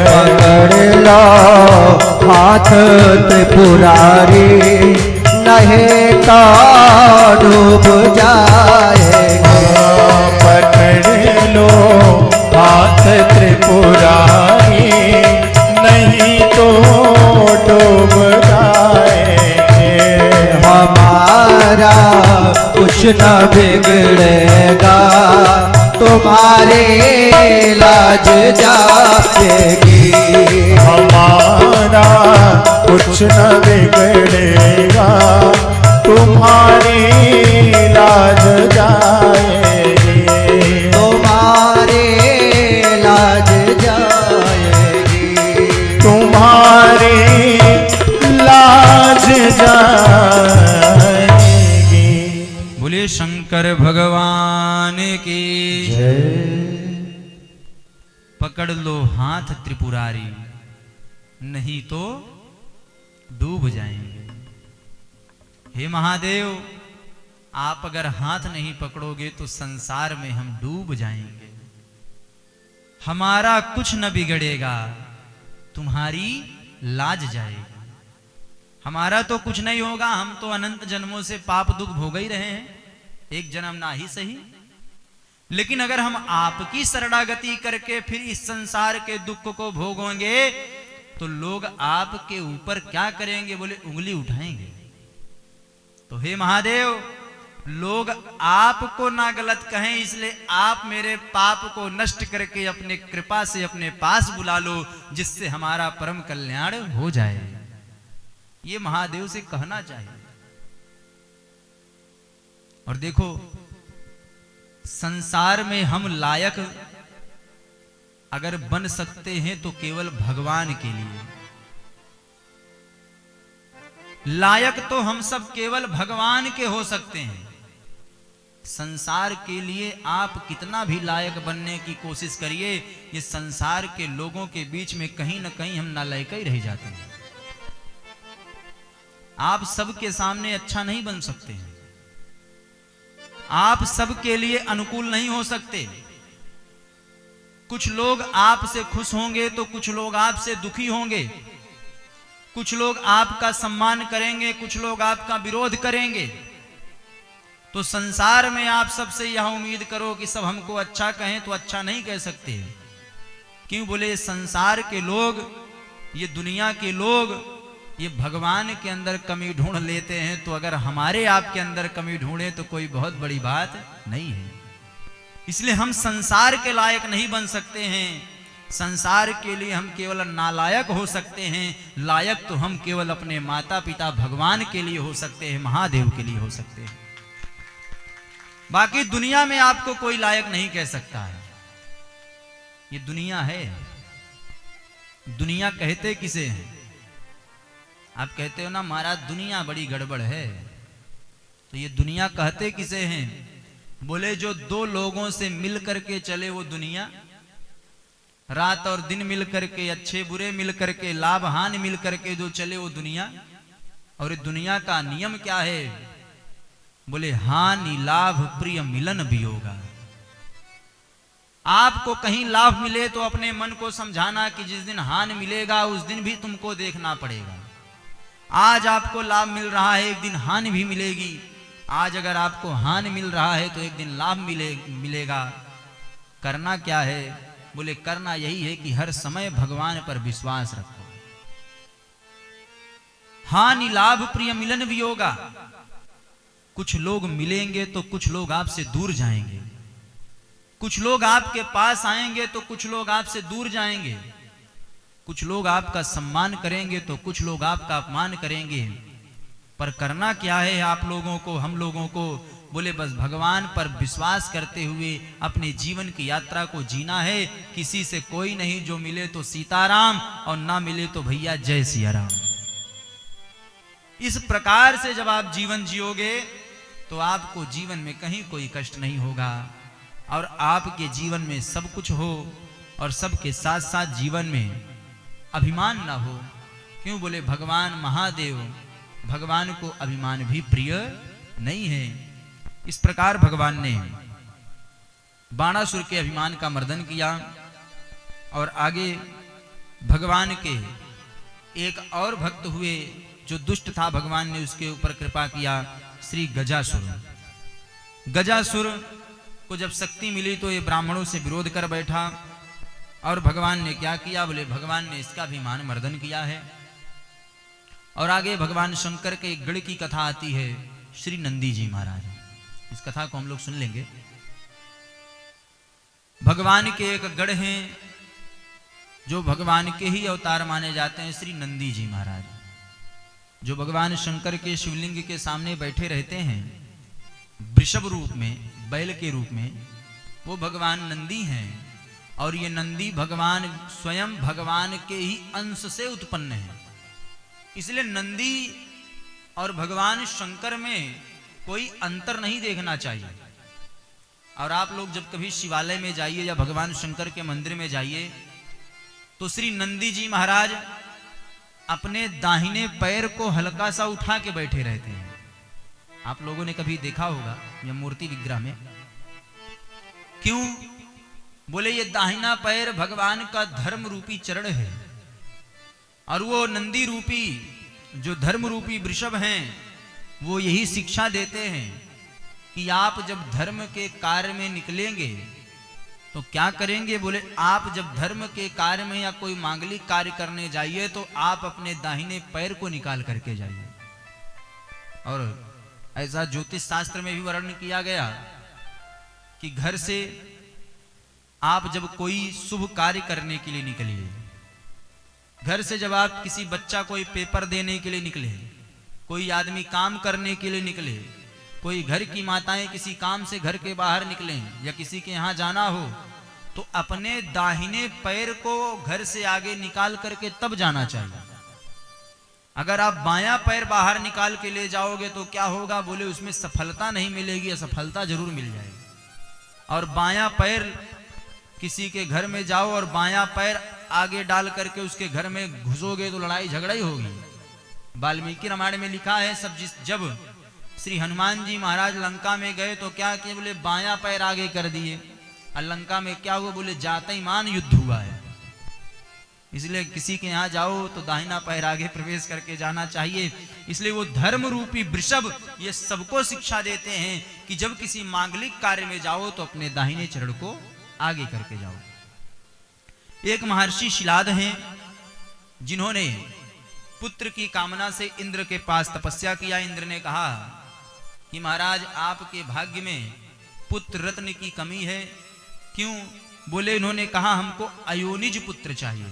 पकड़ लो हाथ त्रिपुरारी, नहीं तो डूब जाएंगे। पकड़ लो हाथ त्रिपुरारी, नहीं तो डूब जाएंगे। हमारा कुछ न बिगड़ेगा, तुम्हारी लाज जाएगी। हमारा कुछ न बिगड़ेगा, तुम्हारी लाज जाएगी। तुम्हारी लाज जाएगी। तुम्हारी लाज जाएगी। बोले शंकर भगवान की पकड़ लो हाथ त्रिपुरारी, नहीं तो डूब जाएंगे। हे महादेव, आप अगर हाथ नहीं पकड़ोगे तो संसार में हम डूब जाएंगे। हमारा कुछ न बिगड़ेगा, तुम्हारी लाज जाएगी। हमारा तो कुछ नहीं होगा, हम तो अनंत जन्मों से पाप दुख भोग ही रहे हैं, एक जन्म ना ही सही। लेकिन अगर हम आपकी शरणागति करके फिर इस संसार के दुख को भोगेंगे तो लोग आपके ऊपर क्या करेंगे? बोले उंगली उठाएंगे। तो हे महादेव, लोग आपको ना गलत कहें, इसलिए आप मेरे पाप को नष्ट करके अपने कृपा से अपने पास बुला लो, जिससे हमारा परम कल्याण हो जाए। ये महादेव से कहना चाहिए। और देखो, संसार में हम लायक अगर बन सकते हैं तो केवल भगवान के लिए। लायक तो हम सब केवल भगवान के हो सकते हैं। संसार के लिए आप कितना भी लायक बनने की कोशिश करिए, ये संसार के लोगों के बीच में कहीं ना कहीं हम नालायक ही रह जाते हैं। आप सबके सामने अच्छा नहीं बन सकते हैं, आप सबके लिए अनुकूल नहीं हो सकते। कुछ लोग आपसे खुश होंगे तो कुछ लोग आपसे दुखी होंगे, कुछ लोग आपका सम्मान करेंगे, कुछ लोग आपका विरोध करेंगे। तो संसार में आप सबसे यह उम्मीद करो कि सब हमको अच्छा कहें तो अच्छा नहीं कह सकते। क्यों? बोले संसार के लोग, ये दुनिया के लोग, ये भगवान के अंदर कमी ढूंढ लेते हैं, तो अगर हमारे आपके अंदर कमी ढूंढे तो कोई बहुत बड़ी बात नहीं है। इसलिए हम संसार के लायक नहीं बन सकते हैं। संसार के लिए हम केवल नालायक हो सकते हैं, लायक तो हम केवल अपने माता पिता भगवान के लिए हो सकते हैं, महादेव के लिए हो सकते हैं। बाकी दुनिया में आपको कोई लायक नहीं कह सकता है। ये दुनिया है। दुनिया कहते किसे हैं? आप कहते हो ना महाराज दुनिया बड़ी गड़बड़ है, तो ये दुनिया कहते किसे हैं? बोले जो दो लोगों से मिल करके चले वो दुनिया, रात और दिन मिल करके, अच्छे बुरे मिल करके, लाभ हानि मिल करके जो चले वो दुनिया। और दुनिया का नियम क्या है? बोले हानि लाभ प्रिय मिलन भी होगा। आपको कहीं लाभ मिले तो अपने मन को समझाना कि जिस दिन हानि मिलेगा उस दिन भी तुमको देखना पड़ेगा। आज आपको लाभ मिल रहा है, एक दिन हानि भी मिलेगी। आज अगर आपको हानि मिल रहा है तो एक दिन लाभ मिलेगा। करना क्या है? बोले करना यही है कि हर समय भगवान पर विश्वास रखो। हानि लाभ प्रिय मिलन भी होगा। कुछ लोग मिलेंगे तो कुछ लोग आपसे दूर जाएंगे, कुछ लोग आपके पास आएंगे तो कुछ लोग आपसे दूर जाएंगे, कुछ लोग आपका सम्मान करेंगे तो कुछ लोग आपका अपमान करेंगे। पर करना क्या है आप लोगों को, हम लोगों को? बोले बस भगवान पर विश्वास करते हुए अपने जीवन की यात्रा को जीना है। किसी से कोई नहीं, जो मिले तो सीताराम और ना मिले तो भैया जय सिया राम। इस प्रकार से जब आप जीवन जियोगे तो आपको जीवन में कहीं कोई कष्ट नहीं होगा और आपके जीवन में सब कुछ हो और सबके साथ साथ जीवन में अभिमान ना हो। क्यों? बोले भगवान महादेव, भगवान को अभिमान भी प्रिय नहीं है। इस प्रकार भगवान ने बाणासुर के अभिमान का मर्दन किया और आगे भगवान के एक और भक्त हुए जो दुष्ट था, भगवान ने उसके ऊपर कृपा किया, श्री गजासुर। गजासुर को जब शक्ति मिली तो ये ब्राह्मणों से विरोध कर बैठा और भगवान ने क्या किया? बोले भगवान ने इसका अभिमान मर्दन किया है। और आगे भगवान शंकर के एक गढ़ की कथा आती है, श्री नंदी जी महाराज। इस कथा को हम लोग सुन लेंगे। भगवान के एक गढ़ हैं जो भगवान के ही अवतार माने जाते हैं, श्री नंदी जी महाराज, जो भगवान शंकर के शिवलिंग के सामने बैठे रहते हैं वृषभ रूप में, बैल के रूप में। वो भगवान नंदी हैं और ये नंदी भगवान स्वयं भगवान के ही अंश से उत्पन्न है। इसलिए नंदी और भगवान शंकर में कोई अंतर नहीं देखना चाहिए। और आप लोग जब कभी शिवालय में जाइए या भगवान शंकर के मंदिर में जाइए तो श्री नंदी जी महाराज अपने दाहिने पैर को हल्का सा उठा के बैठे रहते हैं। आप लोगों ने कभी देखा होगा यह मूर्ति विग्रह में। क्यों? बोले ये दाहिना पैर भगवान का धर्म रूपी चरण है और वो नंदी रूपी जो धर्म रूपी वृषभ हैं वो यही शिक्षा देते हैं कि आप जब धर्म के कार्य में निकलेंगे तो क्या करेंगे? बोले आप जब धर्म के कार्य में या कोई मांगलिक कार्य करने जाइए तो आप अपने दाहिने पैर को निकाल करके जाइए। और ऐसा ज्योतिष शास्त्र में भी वर्णन किया गया कि घर से आप जब कोई शुभ कार्य करने के लिए निकलिए, घर से जब आप किसी बच्चा कोई पेपर देने के लिए निकले, कोई आदमी काम करने के लिए निकले, कोई घर की माताएं किसी काम से घर के बाहर निकले या किसी के यहाँ जाना हो तो अपने दाहिने पैर को घर से आगे निकाल करके तब जाना चाहिए। अगर आप बायां पैर बाहर निकाल के ले जाओगे तो क्या होगा? बोले उसमें सफलता नहीं मिलेगी, असफलता जरूर मिल जाएगी। और बायां पैर किसी के घर में जाओ और बायां पैर आगे डाल करके उसके घर में घुसोगे तो लड़ाई झगड़ा ही होगी। वाल्मीकि रामायण में लिखा है जब श्री हनुमान जी महाराज लंका में गए तो क्या किए? बोले बायां पैर आगे कर दिए लंका में क्या हुआ? बोले जाते ही मान युद्ध हुआ है, इसलिए किसी के यहाँ जाओ तो दाहिना पैर आगे प्रवेश करके जाना चाहिए। इसलिए वो धर्म रूपी वृषभ ये सबको शिक्षा देते हैं कि जब किसी मांगलिक कार्य में जाओ तो अपने दाहिने चरण को आगे करके जाओ। एक महर्षि शिलाद हैं जिन्होंने पुत्र की कामना से इंद्र के पास तपस्या किया। इंद्र ने कहा कि महाराज आपके भाग्य में पुत्र रत्न की कमी है। क्यों? बोले इन्होंने कहा हमको अयोनिज पुत्र चाहिए।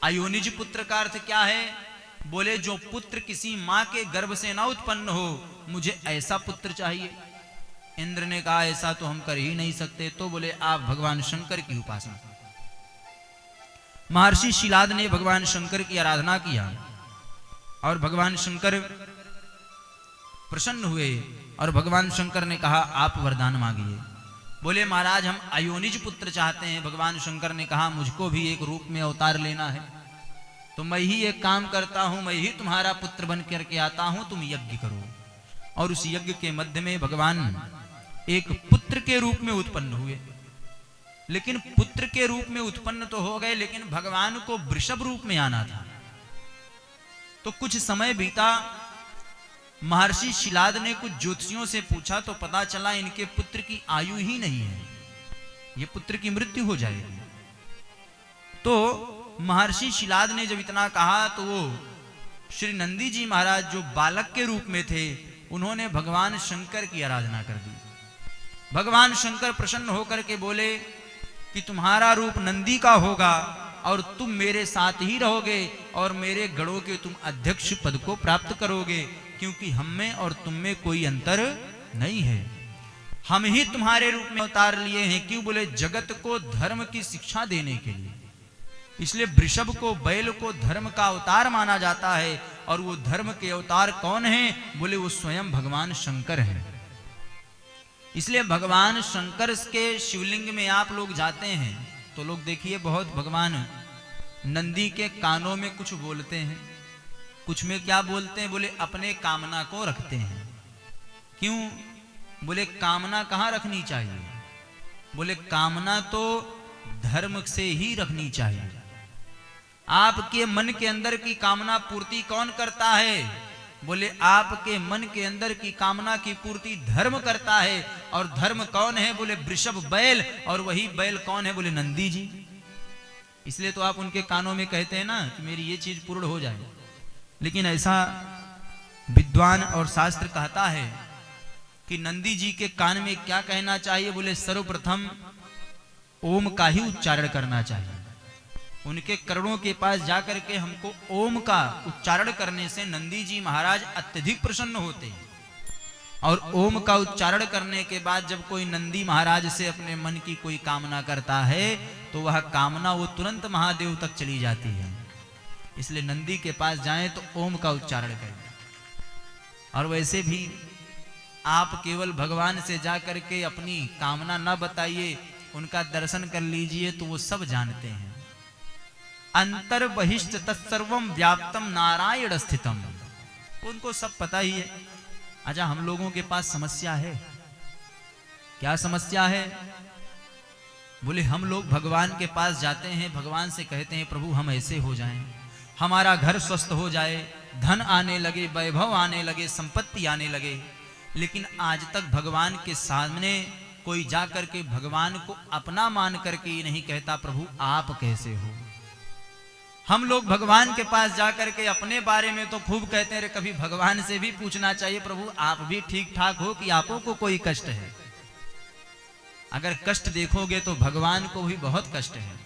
अयोनिज पुत्र का अर्थ क्या है? बोले जो पुत्र किसी मां के गर्भ से ना उत्पन्न हो, मुझे ऐसा पुत्र चाहिए। इंद्र ने कहा ऐसा तो हम कर ही नहीं सकते। तो बोले आप भगवान शंकर की उपासना करो। महर्षि शिलाद ने भगवान शंकर की आराधना किया और भगवान शंकर प्रसन्न हुए और भगवान शंकर ने कहा आप वरदान मांगिए। बोले महाराज हम अयोनिज पुत्र चाहते हैं। भगवान शंकर ने कहा मुझको भी एक रूप में अवतार लेना है, तो मैं ही एक काम करता हूं, मैं ही तुम्हारा पुत्र बन करके आता हूं, तुम यज्ञ करो। और उस यज्ञ के मध्य में भगवान एक पुत्र के रूप में उत्पन्न हुए। लेकिन पुत्र के रूप में उत्पन्न तो हो गए, लेकिन भगवान को वृषभ रूप में आना था। तो कुछ समय बीता, महर्षि शिलाद ने कुछ ज्योतिषियों से पूछा तो पता चला इनके पुत्र की आयु ही नहीं है, ये पुत्र की मृत्यु हो जाएगी। तो महर्षि शिलाद ने जब इतना कहा तो वो श्री नंदी जी महाराज जो बालक के रूप में थे, उन्होंने भगवान शंकर की आराधना कर दी। भगवान शंकर प्रसन्न होकर के बोले कि तुम्हारा रूप नंदी का होगा और तुम मेरे साथ ही रहोगे और मेरे गणों के तुम अध्यक्ष पद को प्राप्त करोगे, क्योंकि हम में और तुम में कोई अंतर नहीं है। हम ही तुम्हारे रूप में अवतार लिए हैं। क्यों? बोले जगत को धर्म की शिक्षा देने के लिए। इसलिए वृषभ को, बैल को धर्म का अवतार माना जाता है। और वो धर्म के अवतार कौन है? बोले वो स्वयं भगवान शंकर हैं। इसलिए भगवान शंकर के शिवलिंग में आप लोग जाते हैं तो लोग देखिए बहुत भगवान नंदी के कानों में कुछ बोलते हैं। कुछ में क्या बोलते हैं? बोले अपने कामना को रखते हैं। क्यों? बोले कामना कहाँ रखनी चाहिए? बोले कामना तो धर्म से ही रखनी चाहिए। आपके मन के अंदर की कामना पूर्ति कौन करता है? बोले आपके मन के अंदर की कामना की पूर्ति धर्म करता है। और धर्म कौन है? बोले वृषभ बैल। और वही बैल कौन है? बोले नंदी जी। इसलिए तो आप उनके कानों में कहते हैं ना कि मेरी ये चीज पूर्ण हो जाए। लेकिन ऐसा विद्वान और शास्त्र कहता है कि नंदी जी के कान में क्या कहना चाहिए? बोले सर्वप्रथम ओम का ही उच्चारण करना चाहिए। उनके करणों के पास जाकर के हमको ओम का उच्चारण करने से नंदी जी महाराज अत्यधिक प्रसन्न होते हैं। और ओम का उच्चारण करने के बाद जब कोई नंदी महाराज से अपने मन की कोई कामना करता है तो वह कामना वो तुरंत महादेव तक चली जाती है। इसलिए नंदी के पास जाएं तो ओम का उच्चारण करें। और वैसे भी आप केवल भगवान से जाकर के अपनी कामना न बताइए, उनका दर्शन कर लीजिए तो वो सब जानते हैं। अंतर बहिष्ठ तत्सर्वम व्याप्तम नारायण स्थितम, उनको सब पता ही है। अच्छा हम लोगों के पास समस्या है। क्या समस्या है? बोले हम लोग भगवान के पास जाते हैं, भगवान से कहते हैं प्रभु हम ऐसे हो जाएं, हमारा घर स्वस्थ हो जाए, धन आने लगे, वैभव आने लगे, संपत्ति आने लगे। लेकिन आज तक भगवान के सामने कोई जाकर के भगवान को अपना मान करके ये नहीं कहता प्रभु आप कैसे हो। हम लोग भगवान के पास जाकर के अपने बारे में तो खूब कहते हैं, कभी भगवान से भी पूछना चाहिए प्रभु आप भी ठीक ठाक हो कि आपों को कोई कष्ट है। अगर कष्ट देखोगे तो भगवान को भी बहुत कष्ट है।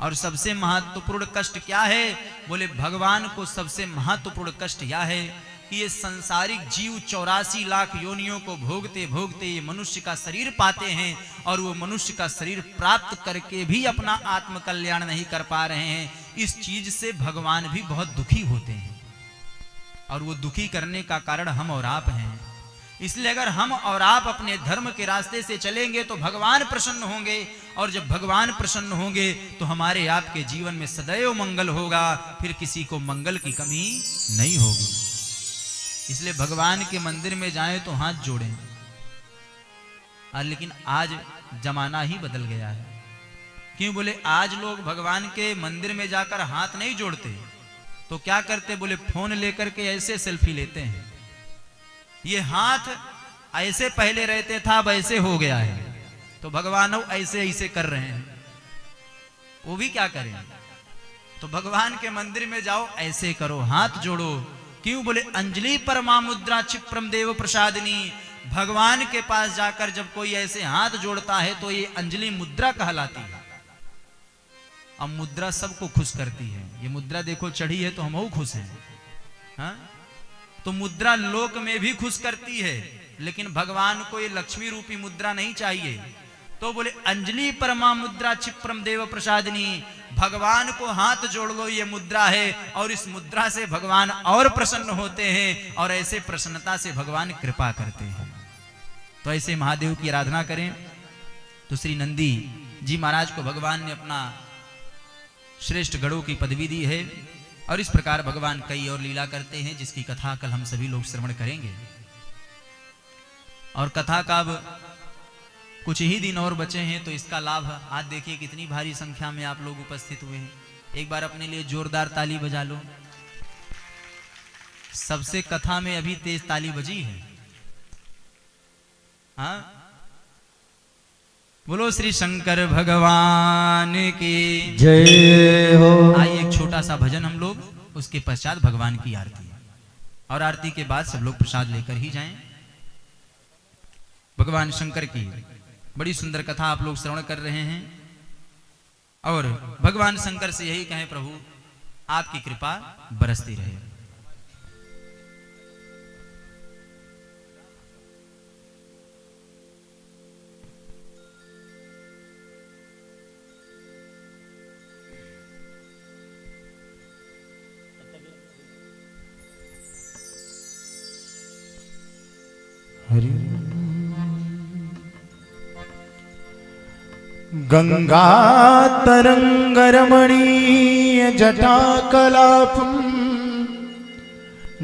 और सबसे महत्वपूर्ण कष्ट क्या है? बोले भगवान को सबसे महत्वपूर्ण कष्ट यह है कि ये संसारिक जीव 84 लाख योनियों को भोगते भोगते ये मनुष्य का शरीर पाते हैं। और वो मनुष्य का शरीर प्राप्त करके भी अपना आत्म कल्याण नहीं कर पा रहे हैं। इस चीज से भगवान भी बहुत दुखी होते हैं। और वो दुखी करने का कारण हम और आप हैं। इसलिए अगर हम और आप अपने धर्म के रास्ते से चलेंगे तो भगवान प्रसन्न होंगे। और जब भगवान प्रसन्न होंगे तो हमारे आपके जीवन में सदैव मंगल होगा, फिर किसी को मंगल की कमी नहीं होगी। इसलिए भगवान के मंदिर में जाएं तो हाथ जोड़ें। लेकिन आज जमाना ही बदल गया है। क्यों? बोले आज लोग भगवान के मंदिर में जाकर हाथ नहीं जोड़ते, तो क्या करते? बोले फोन लेकर के ऐसे सेल्फी लेते हैं। ये हाथ ऐसे पहले रहते था, अब ऐसे हो गया है, तो भगवान ऐसे ऐसे कर रहे हैं, वो भी क्या करें? तो भगवान के मंदिर में जाओ, ऐसे करो, हाथ जोड़ो। क्यों? बोले अंजलि परमा मुद्रा क्षिप्रम देव प्रसादिनी। भगवान के पास जाकर जब कोई ऐसे हाथ जोड़ता है तो ये अंजलि मुद्रा कहलाती है। अब मुद्रा सबको खुश करती है। ये मुद्रा देखो चढ़ी है तो हम खुश हैं, हाँ? तो मुद्रा लोक में भी खुश करती है, लेकिन भगवान को ये लक्ष्मी रूपी मुद्रा नहीं चाहिए। तो बोले अंजलि परमा मुद्रा क्षिप्रम देव प्रसादिनी। भगवान को हाथ जोड़ लो, ये मुद्रा है, और इस मुद्रा से भगवान और प्रसन्न होते हैं, और ऐसे प्रसन्नता से भगवान कृपा करते हैं। तो ऐसे महादेव की आराधना करें। तो श्री नंदी जी महाराज को भगवान ने अपना श्रेष्ठ गणों की पदवी दी है, और इस प्रकार भगवान कई और लीला करते हैं, जिसकी कथा कल हम सभी लोग श्रवण करेंगे। और कथा का अब कुछ ही दिन और बचे हैं, तो इसका लाभ आज देखिए कितनी भारी संख्या में आप लोग उपस्थित हुए हैं। एक बार अपने लिए जोरदार ताली बजा लो। सबसे कथा में अभी तेज ताली बजी है, हाँ? बोलो श्री शंकर भगवान की जय हो। आइए एक छोटा सा भजन हम लोग, उसके पश्चात भगवान की आरती, और आरती के बाद सब लोग प्रसाद लेकर ही जाएं। भगवान शंकर की बड़ी सुंदर कथा आप लोग श्रवण कर रहे हैं, और भगवान शंकर से यही कहें, प्रभु आपकी कृपा बरसती रहे। गंगा तरंग रमणीय जटाकलापम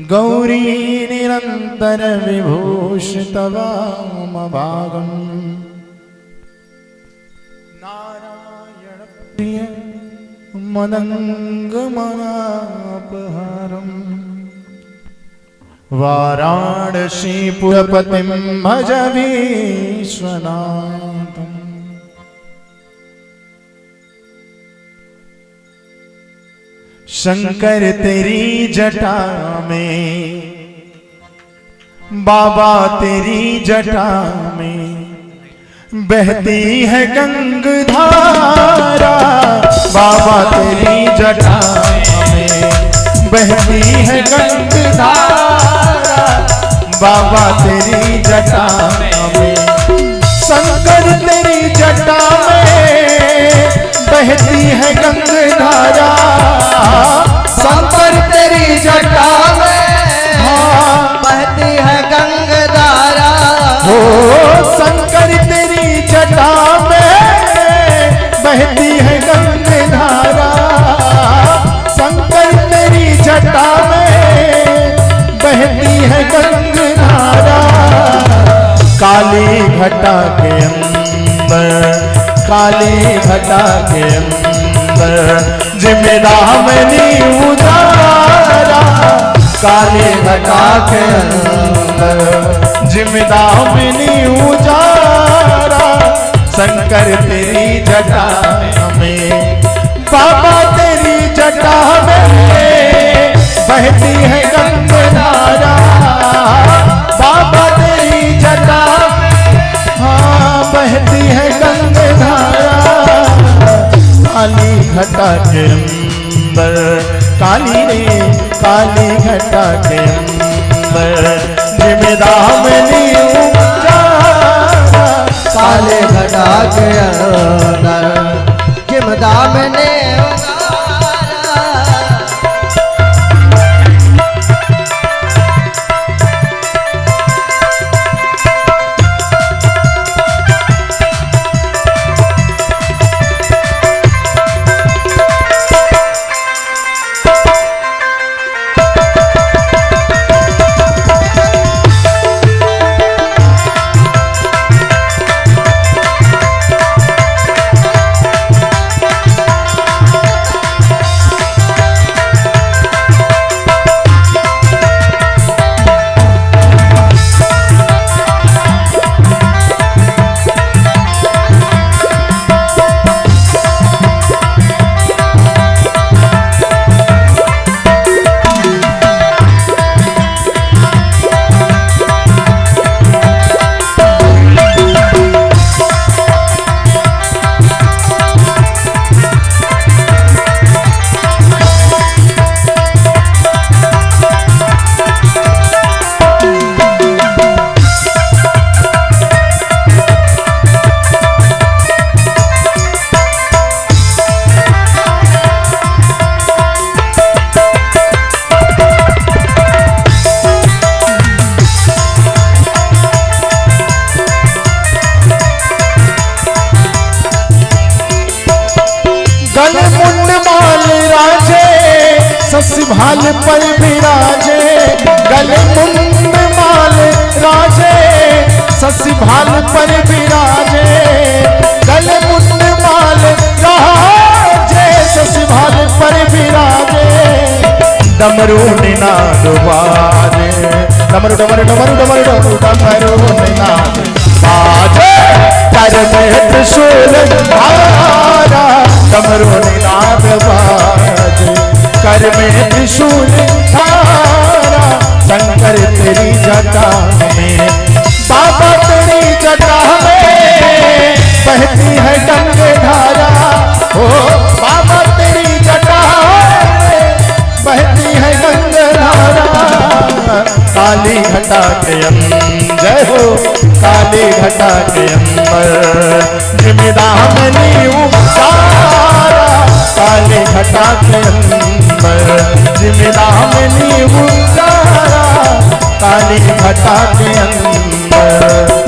गौरी निरंतर विभूषितवामभागम नारायण प्रिय मदंगमनापहारम वाराणसीपुरपतिं भज विश्वनाथम्। शंकर तेरी जटा में, बाबा तेरी जटा में बहती है गंगधारा। बाबा तेरी जटा में बहती है गंगधारा। बाबा तेरी जटा में, शंकर तेरी जटा में बहती है गंगधारा। शंकर तेरी जटा में बहती है गंगधारा। ओ शंकर तेरी जटा में बहती है गंगधारा। शंकर तेरी जटा में बहती है गंगधारा। काली घटा के अंदर, काली घटा के अंदर जिम्मेदारी उतारा। काली घटा के अंदर जिम्मेदारी उतारा। शंकर तेरी जटा में, बाबा तेरी जटा में बहती है गंगधारा। बाबा तेरी जटा हाँ बहती है गंगधारा। काली घटा के अंदर, काली रे काली घटा के अंदर जिम्मेदारी उतारा। काले घटा के अंदर जिम्मेदारी भाल पर विराजे गले मुंड माल राजे, शशि भाल पर विराजे गले मुंड माल राजे, शशि भाल पर विराजे डमरू निनाद बाजे, डमरू डमरू डमरू डमरू डमरू डमरू निनाद बाजे, कर में त्रिशूल धारा डमरू निनाद बाजे, कर में त्रिशूल धारा शंकर तेरी जटा में, बाबा तेरी जटा में बहती है गंगे धारा, ओ बाबा तेरी जटा में बहती है गंगा धारा, काली घटा के अंदर जय हो, काली घटा के अंदर जिम्मेदारी उतारा, काली घटा के अंदर जिम्मेदारी उतारा, काली घटा के अंदर।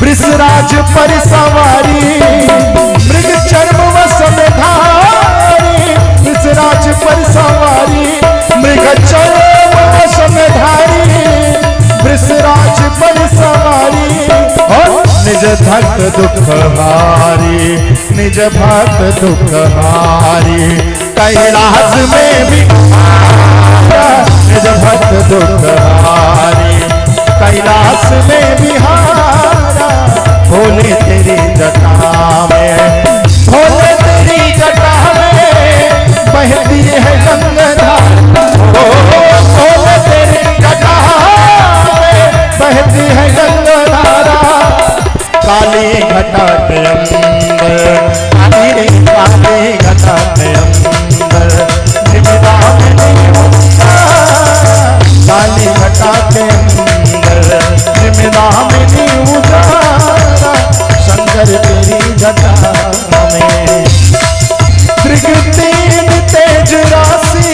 वृषराज पर सवारी, मृग चर्म वसन धारी, वृषराज पर सवारी, मृग चर्म वसन धारी, वृषराज पर सवारी, और निज भक्त दुख हारी, निज भक्त दुख हारी, कैलाश में भी निज भक्त दुख हारी, कैलाश में बिहारा, भोले तेरी जटा में, भोले तेरी जटा में बहती है गंगा, ओ भोले तेरी जटा में बहती है गंगा, काली घटा के अंदर, काली काली घटा के अंदर जिम्मेदारी उतारा, काली घटा के अंदर जिम्मेदारी उतारा, शंकर तेरी जटा में, त्रिगुण तेज राशि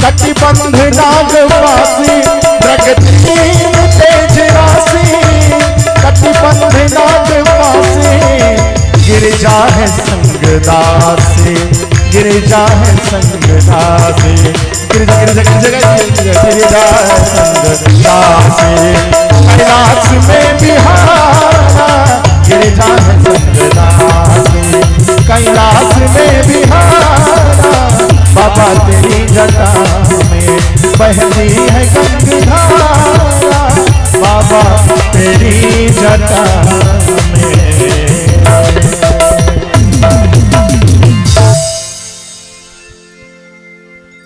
कटिबंध नागवासी, त्रिगुण तेज राशि कटिबंध नागवासी, गिरिजा है संगदासी, गिरिजा है संगदासी, गिरिजा गिरिजा गिरिजा गिरिजा है संगदासी, कैलाश में बिहारा, गिरिजा है संगदासी, कैलाश में बिहारा, बाबा तेरी जटा में बहती है गंगा धारा, बाबा तेरी जटा में।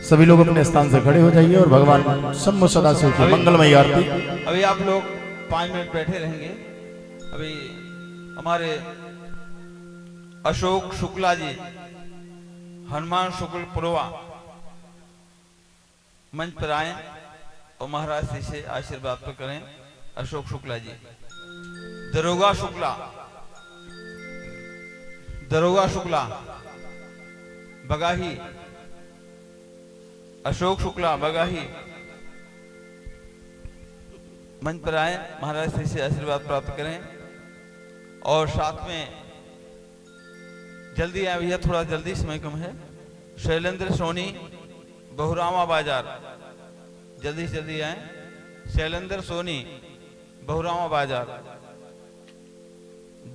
सभी लोग अपने स्थान से खड़े हो जाइए और भगवान शंभु सदाशिव की मंगलमयी आरती। अभी आप लोग 5 मिनट बैठे रहेंगे। अभी हमारे अशोक शुक्ला जी, हनुमान शुक्ल पुरवा मंच पर आए और महाराज जी से आशीर्वाद तो करें। अशोक शुक्ला जी, दरोगा शुक्ला, दरोगा शुक्ला बगाही, अशोक शुक्ला बगाही मंच पर आए, महाराज जी से आशीर्वाद प्राप्त करें। और साथ में जल्दी आए भैया, थोड़ा जल्दी, समय कम है। शैलेंद्र सोनी, बहुरामा बाजार, जल्दी से जल्दी आए। शैलेंद्र सोनी, बहुरावा बाजार,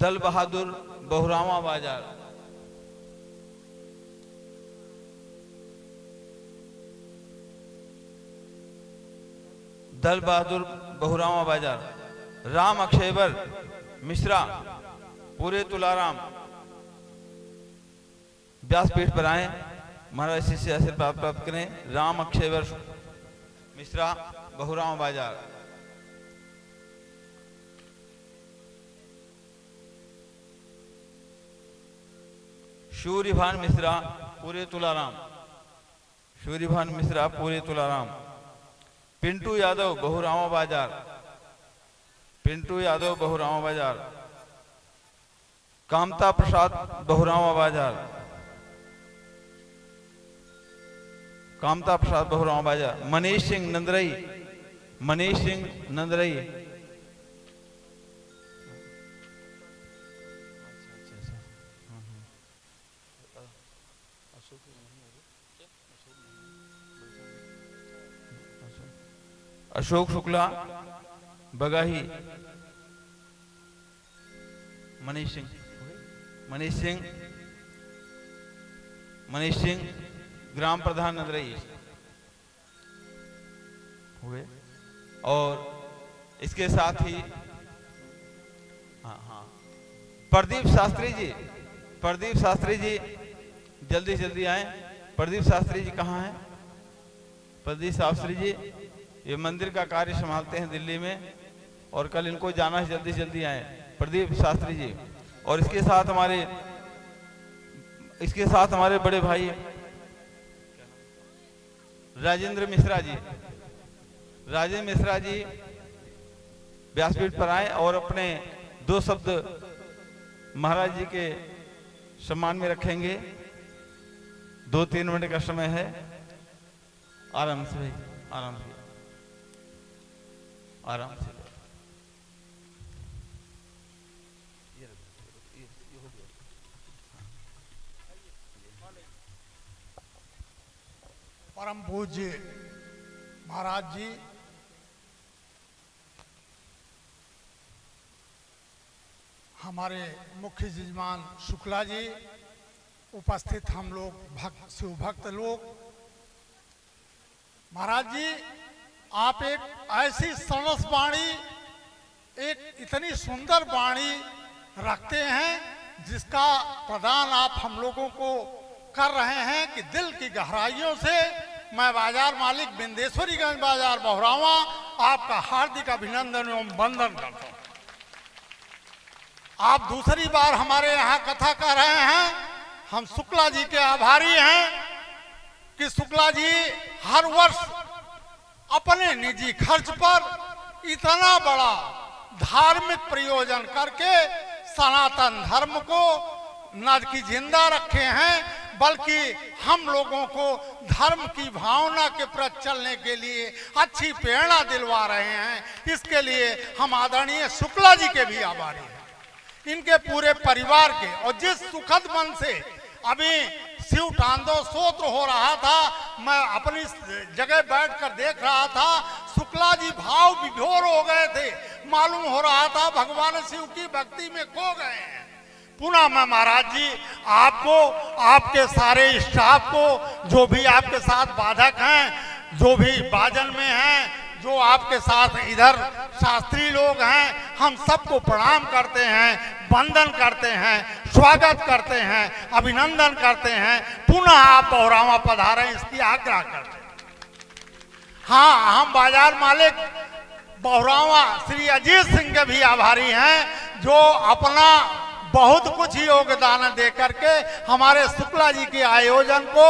दल बहादुर बहुरावा बाजार, दल बहादुर बहुरावा बाजार, राम अक्षयवर मिश्रा पूरे तुलाराम व्यासपीठ पर आए, महाराज श्री से आशीर्वाद प्राप्त करें। राम अक्षयवर मिश्रा बहुरावा बाजार, सूर्यभान मिश्रा पूरे तुलाराम, सूर्यभान मिश्रा पूरे तुलाराम, पिंटू यादव बहुरावा बाजार, पिंटू यादव बहुरावा बाजार, कामता प्रसाद बहुरावा बाजार, कामता प्रसाद बहुरावा बाजार, मनीष सिंह नंदरई, मनीष सिंह नंदरई, अशोक शुक्ला बगाही, मनीष सिंह, मनीष सिंह, मनीष सिंह ग्राम प्रधान नंदरई हुए। और इसके साथ ही प्रदीप शास्त्री जी, प्रदीप शास्त्री जी जल्दी जल्दी आए। प्रदीप शास्त्री जी कहाँ हैं? प्रदीप शास्त्री जी ये मंदिर का कार्य संभालते हैं दिल्ली में, और कल इनको जाना है, जल्दी जल्दी आए प्रदीप शास्त्री जी। और इसके साथ हमारे बड़े भाई राजेंद्र मिश्रा जी, राजेंद्र मिश्रा जी व्यासपीठ पर आए और अपने 2 शब्द महाराज जी के सम्मान में रखेंगे। 2-3 मिनट का समय है। आराम से भाई, आराम से, आराम से। परम पूज्य महाराज जी, हमारे मुख्य यजमान शुक्ला जी, उपस्थित हम लोग भक्त शिव भक्त लोग, महाराज जी आप एक ऐसी सरस वाणी, एक इतनी सुंदर वाणी रखते हैं जिसका प्रदान आप हम लोगों को कर रहे हैं कि दिल की गहराइयों से मैं बाजार मालिक बिंदेश्वरीगंज बाजार बहुरावा आपका हार्दिक अभिनंदन एवं वंदन करता हूं। आप दूसरी बार हमारे यहाँ कथा कर रहे हैं, हम शुक्ला जी के आभारी हैं कि शुक्ला जी हर वर्ष अपने निजी खर्च पर इतना बड़ा धार्मिक प्रयोजन करके सनातन धर्म को न कि जिंदा रखे हैं, बल्कि हम लोगों को धर्म की भावना के प्रति चलने के लिए अच्छी प्रेरणा दिलवा रहे हैं। इसके लिए हम आदरणीय शुक्ला जी के भी आभारी हैं, इनके पूरे परिवार के। और जिस सुखद मन से अभी शिव तांडव स्तोत्र हो रहा था, मैं अपनी जगह बैठकर देख रहा था, शुक्ला जी भाव विभोर हो गए थे, मालूम हो रहा था भगवान शिव की भक्ति में खो गए हैं। पुनः मैं महाराज जी आपको, आपके सारे स्टाफ को, जो भी आपके साथ बाधक हैं, जो भी बाजन में हैं, जो आपके साथ इधर शास्त्री लोग हैं, हम सबको प्रणाम करते हैं, वंदन करते हैं, स्वागत करते हैं, अभिनंदन करते हैं। पुनः आप बहुरावा पधारें इसकी आग्रह करते हैं। हाँ, हम बाजार मालिक बहुरावा श्री अजीत सिंह के भी आभारी हैं, जो अपना बहुत कुछ योगदान दे करके हमारे शुक्ला जी के आयोजन को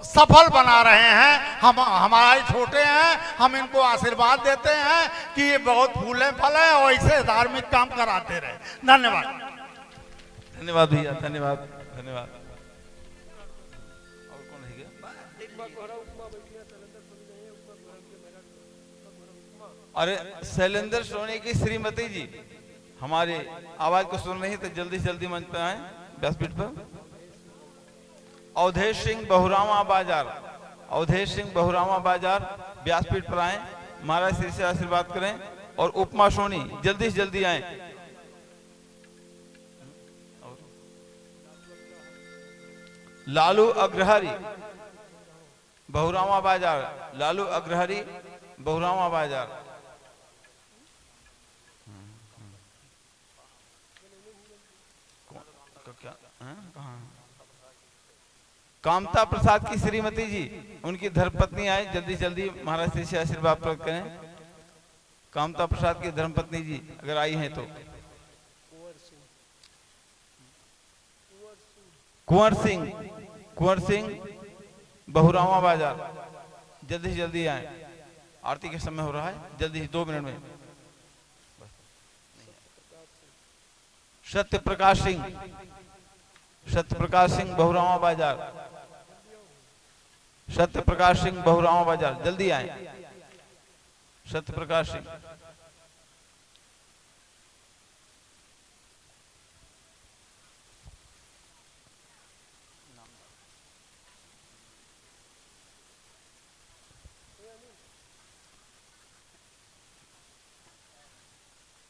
सफल बना रहे हैं। हम हमारे छोटे हैं, हम इनको आशीर्वाद देते हैं कि ये बहुत फूले फले और ऐसे धार्मिक काम कराते रहे। धन्यवाद। धन्यवाद भैया, धन्यवाद, धन्यवाद। और कौन है क्या? अरे शैलेंद्र सोनी की श्रीमती जी हमारी आवाज को सुन रही, तो जल्दी जल्दी मंच पर आए व्यासपीठ पर। अवधेश सिंह बहुरावा बाजार, अवधेश सिंह बहुरावा बाजार व्यासपीठ पर आए, महाराज श्री से आशीर्वाद करें। और उपमा सोनी जल्दी से जल्दी आए। लालू अग्रहरी बहुरामा बाजार, लालू अग्रहरी बहुरामा बाजार। क्या कहाँ? कामता प्रसाद की श्रीमती जी, उनकी धर्मपत्नी आए, जल्दी जल्दी महाराज श्री से आशीर्वाद प्राप्त करें। कामता प्रसाद की धर्मपत्नी जी अगर आई हैं तो। कुंवर सिंह बहुरामा बाजार, जल्दी से जल्दी आए। आरती के समय हो रहा है, जल्दी 2 मिनट में। सत्य प्रकाश सिंह बहुरामा बाजार, सत्य प्रकाश सिंह बहुरामा बाजार, जल्दी आए। सत्य प्रकाश सिंह।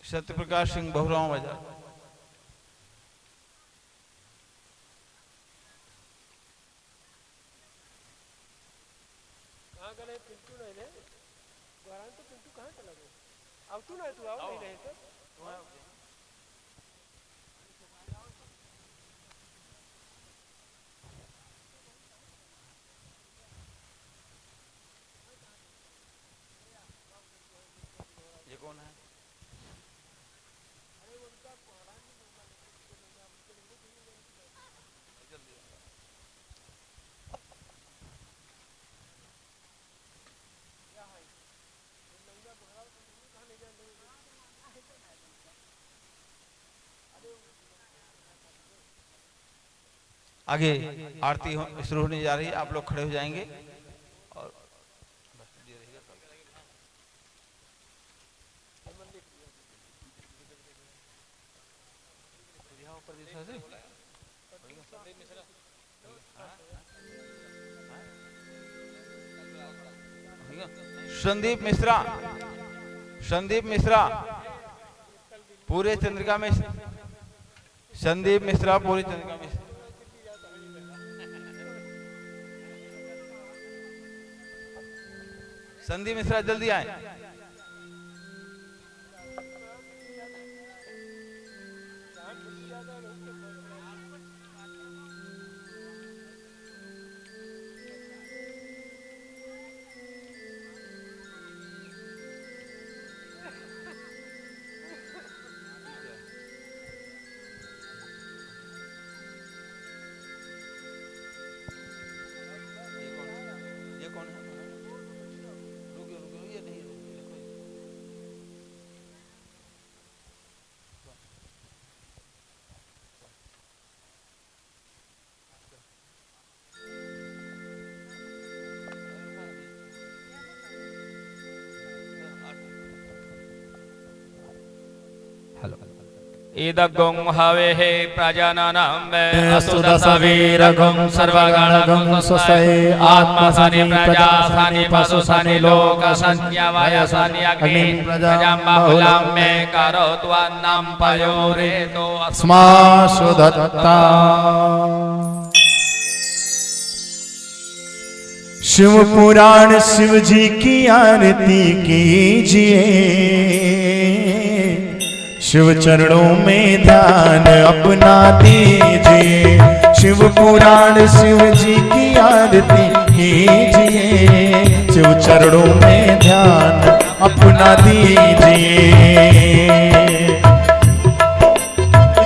सत्य प्रकाश सिंह बहुरामा बाजार। ये कौन है? आगे आरती शुरू होने जा रही है, आप लोग खड़े हो जाएंगे और संदीप मिश्रा पूरे चंद्रिका में, संदीप मिश्रा पूरे चंद्रिका में। संदीप मिश्रा जल्दी आए। ये कौन है? रुको ये नहीं, देखो इदगुं हवेः प्रजननं अस्तुदशवीरगुं सर्वगणगुं स्वस्ति आत्मसनि प्रजासनि पशुसनि लोकसन्यवयसनि अग्नि प्रजां बहुलां मे करोतु अन्नं पयोरेतो अस्मासु दत्ता। शिव पुराण शिव जी की आरती कीजिए, शिव चरणों में ध्यान अपना दीजिए। शिव पुराण शिव जी की आरती कीजिए, शिव चरणों में ध्यान अपना दीजिए।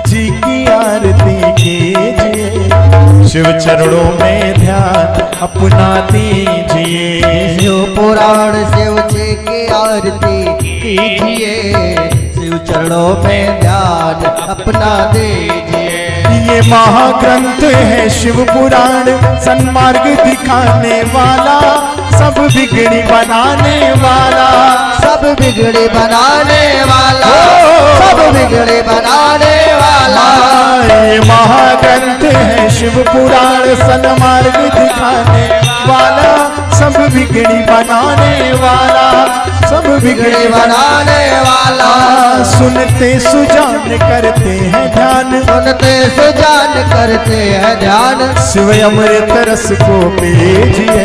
जी की आरती कीजिए, शिव चरणों में ध्यान अपना दीजिए। शिव पुराण शिव जी की आरती कीजिए, शिव चरणों में ध्यान अपना दीजिए। ये महाग्रंथ है शिव पुराण, सन्मार्ग दिखाने वाला, सब बिगड़ी बनाने वाला, सब बिगड़े बनाने वाला, सब बिगड़े बनाने वाला। ये महाग्रंथ है शिव पुराण, सन्मार्ग दिखाने वाला, सब बिगड़ी बनाने वाला, सब बिगड़ी बनाने वाला। सुनते सुजान करते हैं ध्यान, सुनते सुजान करते हैं ध्यान। शिव अमृत रस को पीजिए,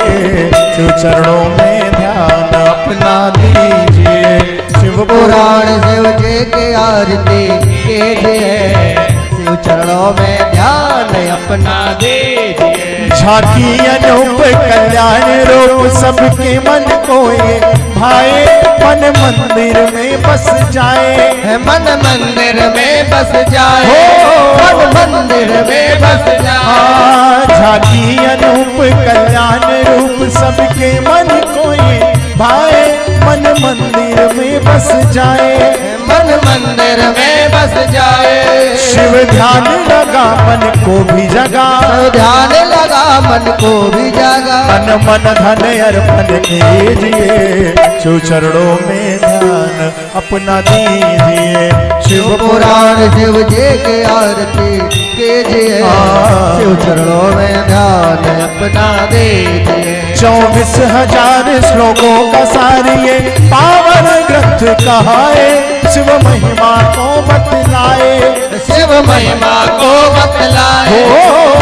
शिव चरणों में ध्यान अपना दीजिए। शिव पुराण शिव जी की आरती कीजिए, शिव चरणों में ध्यान अपना दीजिए। झांकी अनूप कल्याण रूप सबके मन को ये भाए, मन मंदिर में बस जाए, मन मंदिर में बस जाए, मन मंदिर में बस जाए। झांकी अनूप कल्याण रूप सबके मन को ये भाए, मन मंदिर में बस जाए, मन मंदिर में बस जाए। शिव ध्यान लगा मन को भी जगा, ध्यान लगा मन को भी जगा। मन मन धन अर्पण कीजिए, शिव चरणों में ध्यान अपना दीजिए। शिव पुराण शिव जी की आरती कीजिए, शिव चरणों में ध्यान अपना दीजिए। 24,000 श्लोकों का सारिये पावन ग्रंथ कहाए, शिव महिमा को बतलाए, शिव महिमा को बतलाए,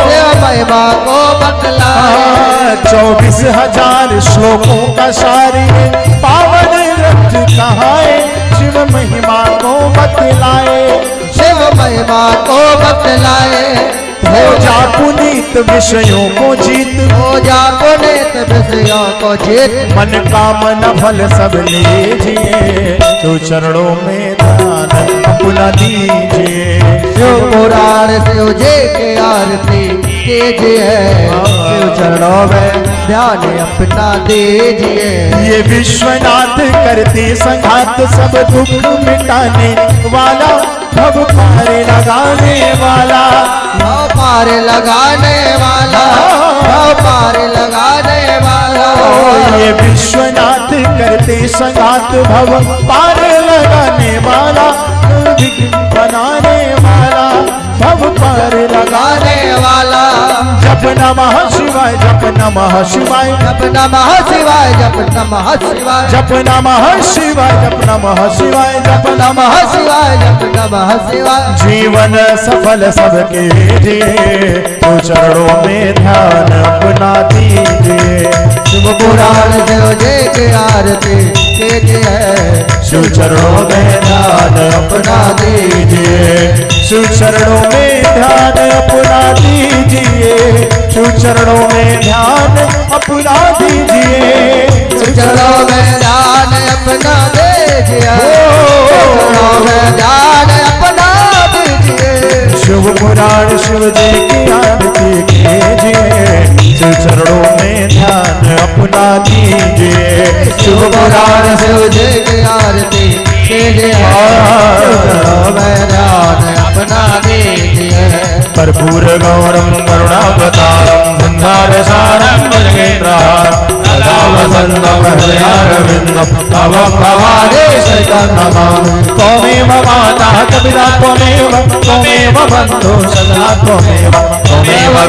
शिव महिमा को बतलाए। 24,000 श्लोकों का सारिये पावन ग्रंथ कहाए, शिव महिमा को बतलाए, शिव महिमा को बतलाए। हो जा पुनीत विषयों को जीत, हो जा पुनीत विषयों को जीत। मन कामना फल सब लीजिए, तो चरणों में ध्यान अपना दीजिए। शिव पुराण शिव जी की आरती कीजिए, शिव चरणों में ध्यान अपना दीजिए। ये विश्वनाथ करते संघात सब दुख मिटाने वाला, भव पार लगाने वाला, भव पार लगाने वाला, भव पार लगाने वाला। ये विश्वनाथ करते संघात भव पार लगाने वाला, विघ्न बनाने वाला, भव पार लगाने वाला। जप नमः शिवाय, जप नमः शिवाय, जप नमः शिवाय, जप नमः शिवाय, जप नमः शिवाय, जप नमः शिवाय, जप नमः शिवाय, जप नमः शिवाय। जीवन सफल सबके दिए, तो चरणों में ध्यान अपना दीजिए। शिव पुराण शिव जी की आरती कीजिए, शिव चरणों में ध्यान अपना दीजिए, शिव चरणों में ध्यान अपना दीजिए, शिव चरणों में ध्यान अपना दीजिए। शिव चरणों में ध्यान अपना दीजिए, चरणों में ध्यान अपना दीजिए। शिव पुराण शिव जी की आरती कीजिए, शिव चरणों में ध्यान अपना दीजिए। शिव पुराण शिव जी की आरती कीजिए, शिव चरणों में ध्यान अपना दीजिए। कर्पूर गौरम करुणावतारम संसारसारम भुजगेन्द्रहारं सदा वसन्तं हृदयारविन्दं तव भवादेशं नमामि। त्वमेव माता कपिला त्वमेव बन्धु सदा त्वमेव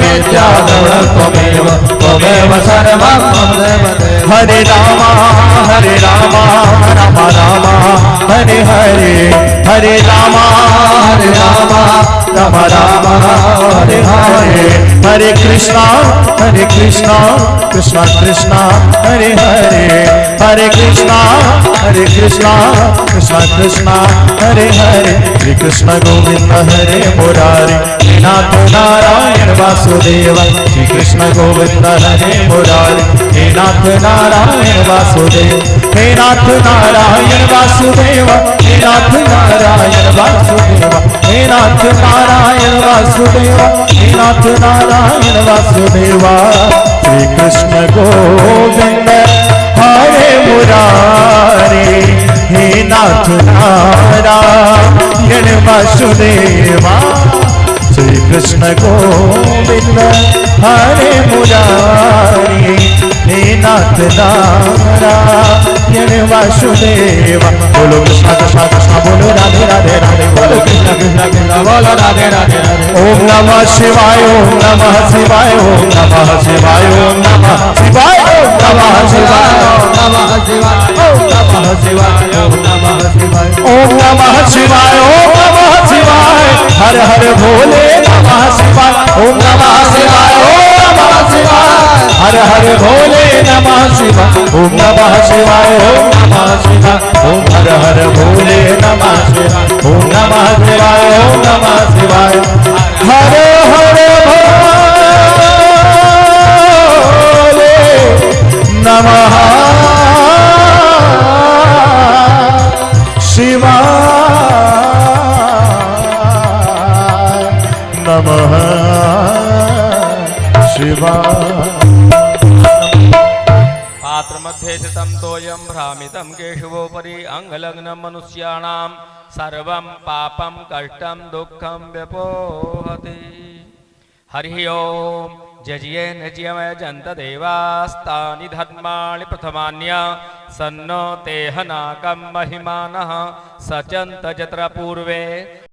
विद्या त्वमेव सर्वं मम देव। हरे राम हरे राम राम राम हरे हरे, हरे राम हरे राम राम राम हरे हरे। हरे कृष्णा कृष्णा कृष्णा हरे हरे, हरे कृष्णा कृष्णा कृष्णा हरे हरे। श्री कृष्ण गोविंद हरे मुरारी, हे नाथ नारायण वासुदेव। श्री कृष्ण गोविंद हरे मुरारी, हे नाथ नारायण वासुदेव, हे नाथ नारायण वासुदेव, हे नाथ नारायण वासुदेव, हे नाथ नारायण वासुदेव, हे नाथ नारायण वासुदेवा। श्री कृष्ण गोविंद हरे मुरारी, हे नाथ नारायण वासुदेवा। श्री कृष्ण गोविंद हरे मुरारी, हे नाथ नारायण नारायण वासुदेवा। बोलो कृष्ण कृष्ण कृष्ण बोलो राधे राधे राधे बोलो कृष्ण कृष्ण कृष्ण बोलो राधे राधे राधे। ओम नमः शिवाय ओम नमः शिवाय ओम नमः शिवाय ओम नमः शिवाय ओम नमः शिवाय ओम नमः शिवाय ओम नमः शिवाय ओम नमः शिवाय ओम नमः शिवाय ओम नमः शिवाय। हर हर भोले नमः शिवाय ओम नमः शिवाय ओम नमः शिवाय। हर हर भोले नमः शिवाय ओम नमः शिवाय ओम नमः शिवाय ओम हर हर भोले नमः शिवाय ओम नमः शिवाय ओम नमः शिवाय। हर हर भोले नमः शिवाय नमः शिवाय। पात्र मध्ये स्थितं तोयं भ्रामितं केशवोपरि अंगलग्नं मनुष्याणां सर्वं पापं कष्टं दुःखं व्यपोहति। हरि ओम जजियेन जयमयजन्त देवास्तानि धर्माणि प्रथमान्य सन्नो तेहनाकं महिमानः सचन्त जत्र पूर्वे।